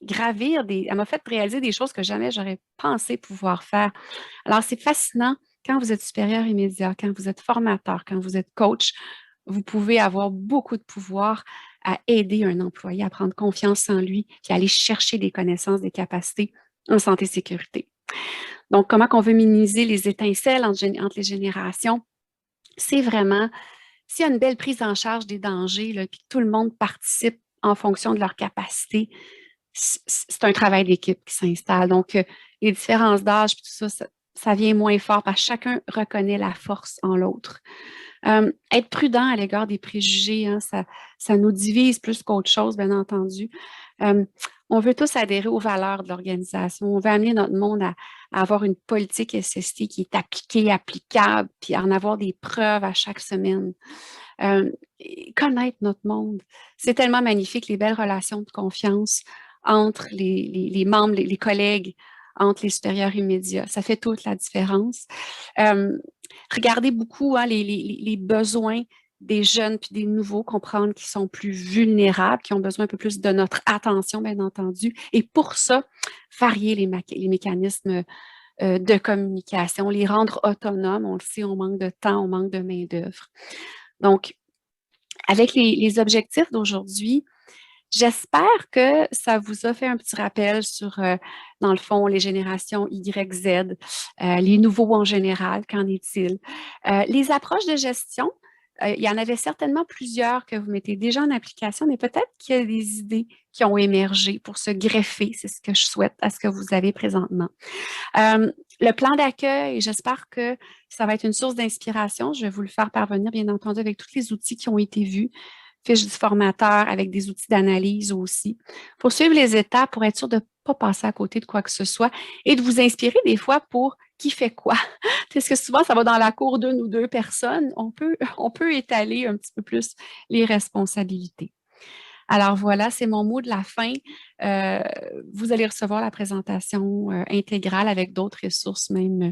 Speaker 2: elle m'a fait réaliser des choses que jamais j'aurais pensé pouvoir faire. Alors, c'est fascinant quand vous êtes supérieur immédiat, quand vous êtes formateur, quand vous êtes coach, vous pouvez avoir beaucoup de pouvoir à aider un employé à prendre confiance en lui et à aller chercher des connaissances, des capacités en santé et sécurité. Donc, comment on veut minimiser les étincelles entre les générations? C'est vraiment, s'il y a une belle prise en charge des dangers, là, puis que tout le monde participe en fonction de leur capacité, c'est un travail d'équipe qui s'installe. Donc, les différences d'âge, tout ça, ça vient moins fort parce que chacun reconnaît la force en l'autre. Être prudent à l'égard des préjugés, hein, ça nous divise plus qu'autre chose, bien entendu. On veut tous adhérer aux valeurs de l'organisation. On veut amener notre monde à avoir une politique SST qui est appliquée, applicable, puis en avoir des preuves à chaque semaine. Connaître notre monde. C'est tellement magnifique, les belles relations de confiance entre les membres, les collègues, entre les supérieurs immédiats. Ça fait toute la différence. Regardez beaucoup hein, les besoins des jeunes puis des nouveaux, comprendre qu'ils sont plus vulnérables, qui ont besoin un peu plus de notre attention, bien entendu. Et pour ça, varier les mécanismes de communication, les rendre autonomes. On le sait, on manque de temps, on manque de main-d'œuvre. Donc, avec les objectifs d'aujourd'hui, j'espère que ça vous a fait un petit rappel sur, dans le fond, les générations Y, Z, les nouveaux en général, qu'en est-il? Les approches de gestion, il y en avait certainement plusieurs que vous mettez déjà en application, mais peut-être qu'il y a des idées qui ont émergé pour se greffer, c'est ce que je souhaite, à ce que vous avez présentement. Le plan d'accueil, j'espère que ça va être une source d'inspiration. Je vais vous le faire parvenir, bien entendu, avec tous les outils qui ont été vus, fiche du formateur avec des outils d'analyse aussi, pour suivre les étapes, pour être sûr de ne pas passer à côté de quoi que ce soit et de vous inspirer des fois pour qui fait quoi. Parce que souvent, ça va dans la cour d'une ou deux personnes. On peut étaler un petit peu plus les responsabilités. Alors voilà, c'est mon mot de la fin. Vous allez recevoir la présentation intégrale avec d'autres ressources même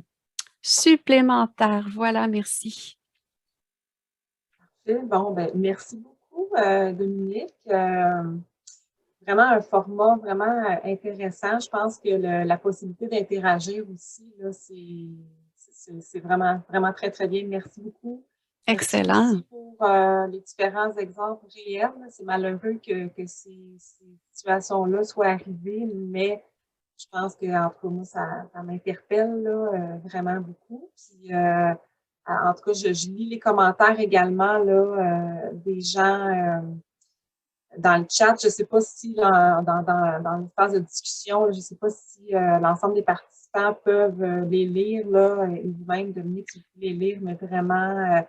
Speaker 2: supplémentaires. Voilà, merci.
Speaker 1: Bon, ben, merci beaucoup, Dominique. Vraiment un format vraiment intéressant. Je pense que la possibilité d'interagir aussi, là, c'est vraiment, vraiment très, très bien. Merci beaucoup.
Speaker 2: Excellent.
Speaker 1: Merci pour les différents exemples réels. C'est malheureux que ces situations-là soient arrivées, mais je pense que, en tout cas, moi, ça m'interpelle là, vraiment beaucoup. Puis, en tout cas, je lis les commentaires également là, des gens dans le chat. Je ne sais pas si dans l'espace de discussion, je ne sais pas si l'ensemble des participants peuvent les lire là, et vous-même, Dominique, si vous pouvez les lire, mais vraiment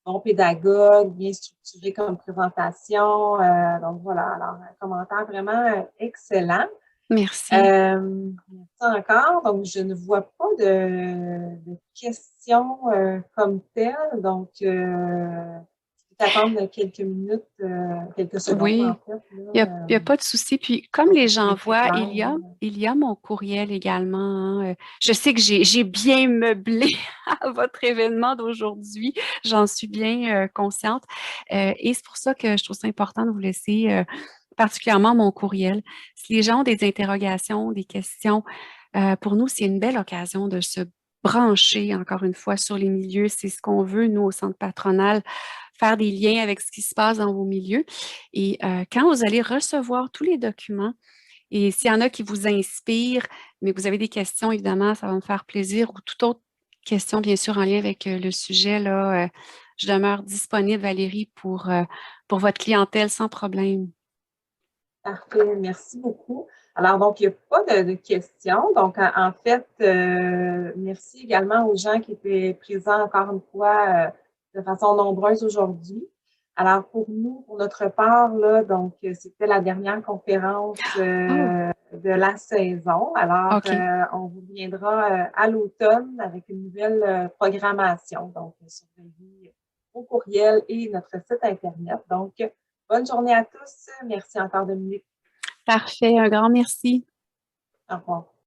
Speaker 1: bon pédagogue, bien structuré comme présentation. Donc voilà, alors un commentaire vraiment excellent.
Speaker 2: Merci.
Speaker 1: Merci encore. Donc, je ne vois pas de questions comme telles. Donc, je vais attendre quelques minutes, quelques secondes,
Speaker 2: Oui,
Speaker 1: en fait.
Speaker 2: il n'y a pas de souci. Puis, comme les gens voient,
Speaker 1: clair.
Speaker 2: il y a mon courriel également. Hein. Je sais que j'ai bien meublé à votre événement d'aujourd'hui. J'en suis bien consciente. Et c'est pour ça que je trouve ça important de vous laisser particulièrement mon courriel. Si les gens ont des interrogations, des questions, pour nous, c'est une belle occasion de se brancher, encore une fois, sur les milieux. C'est ce qu'on veut, nous, au Centre patronal, faire des liens avec ce qui se passe dans vos milieux. Et quand vous allez recevoir tous les documents, et s'il y en a qui vous inspirent, mais vous avez des questions, évidemment, ça va me faire plaisir, ou toute autre question, bien sûr, en lien avec le sujet, là, je demeure disponible, Valérie, pour votre clientèle sans problème.
Speaker 1: Parfait, merci beaucoup. Alors, donc, il n'y a pas de questions. Donc, en fait, merci également aux gens qui étaient présents encore une fois de façon nombreuse aujourd'hui. Alors, pour nous, pour notre part, là, donc, c'était la dernière conférence de la saison. Alors, on vous viendra à l'automne avec une nouvelle programmation. Donc, surveillez au courriel et notre site Internet. Donc, bonne journée à tous. Merci encore, Dominique.
Speaker 2: Parfait. Un grand merci.
Speaker 1: Au revoir.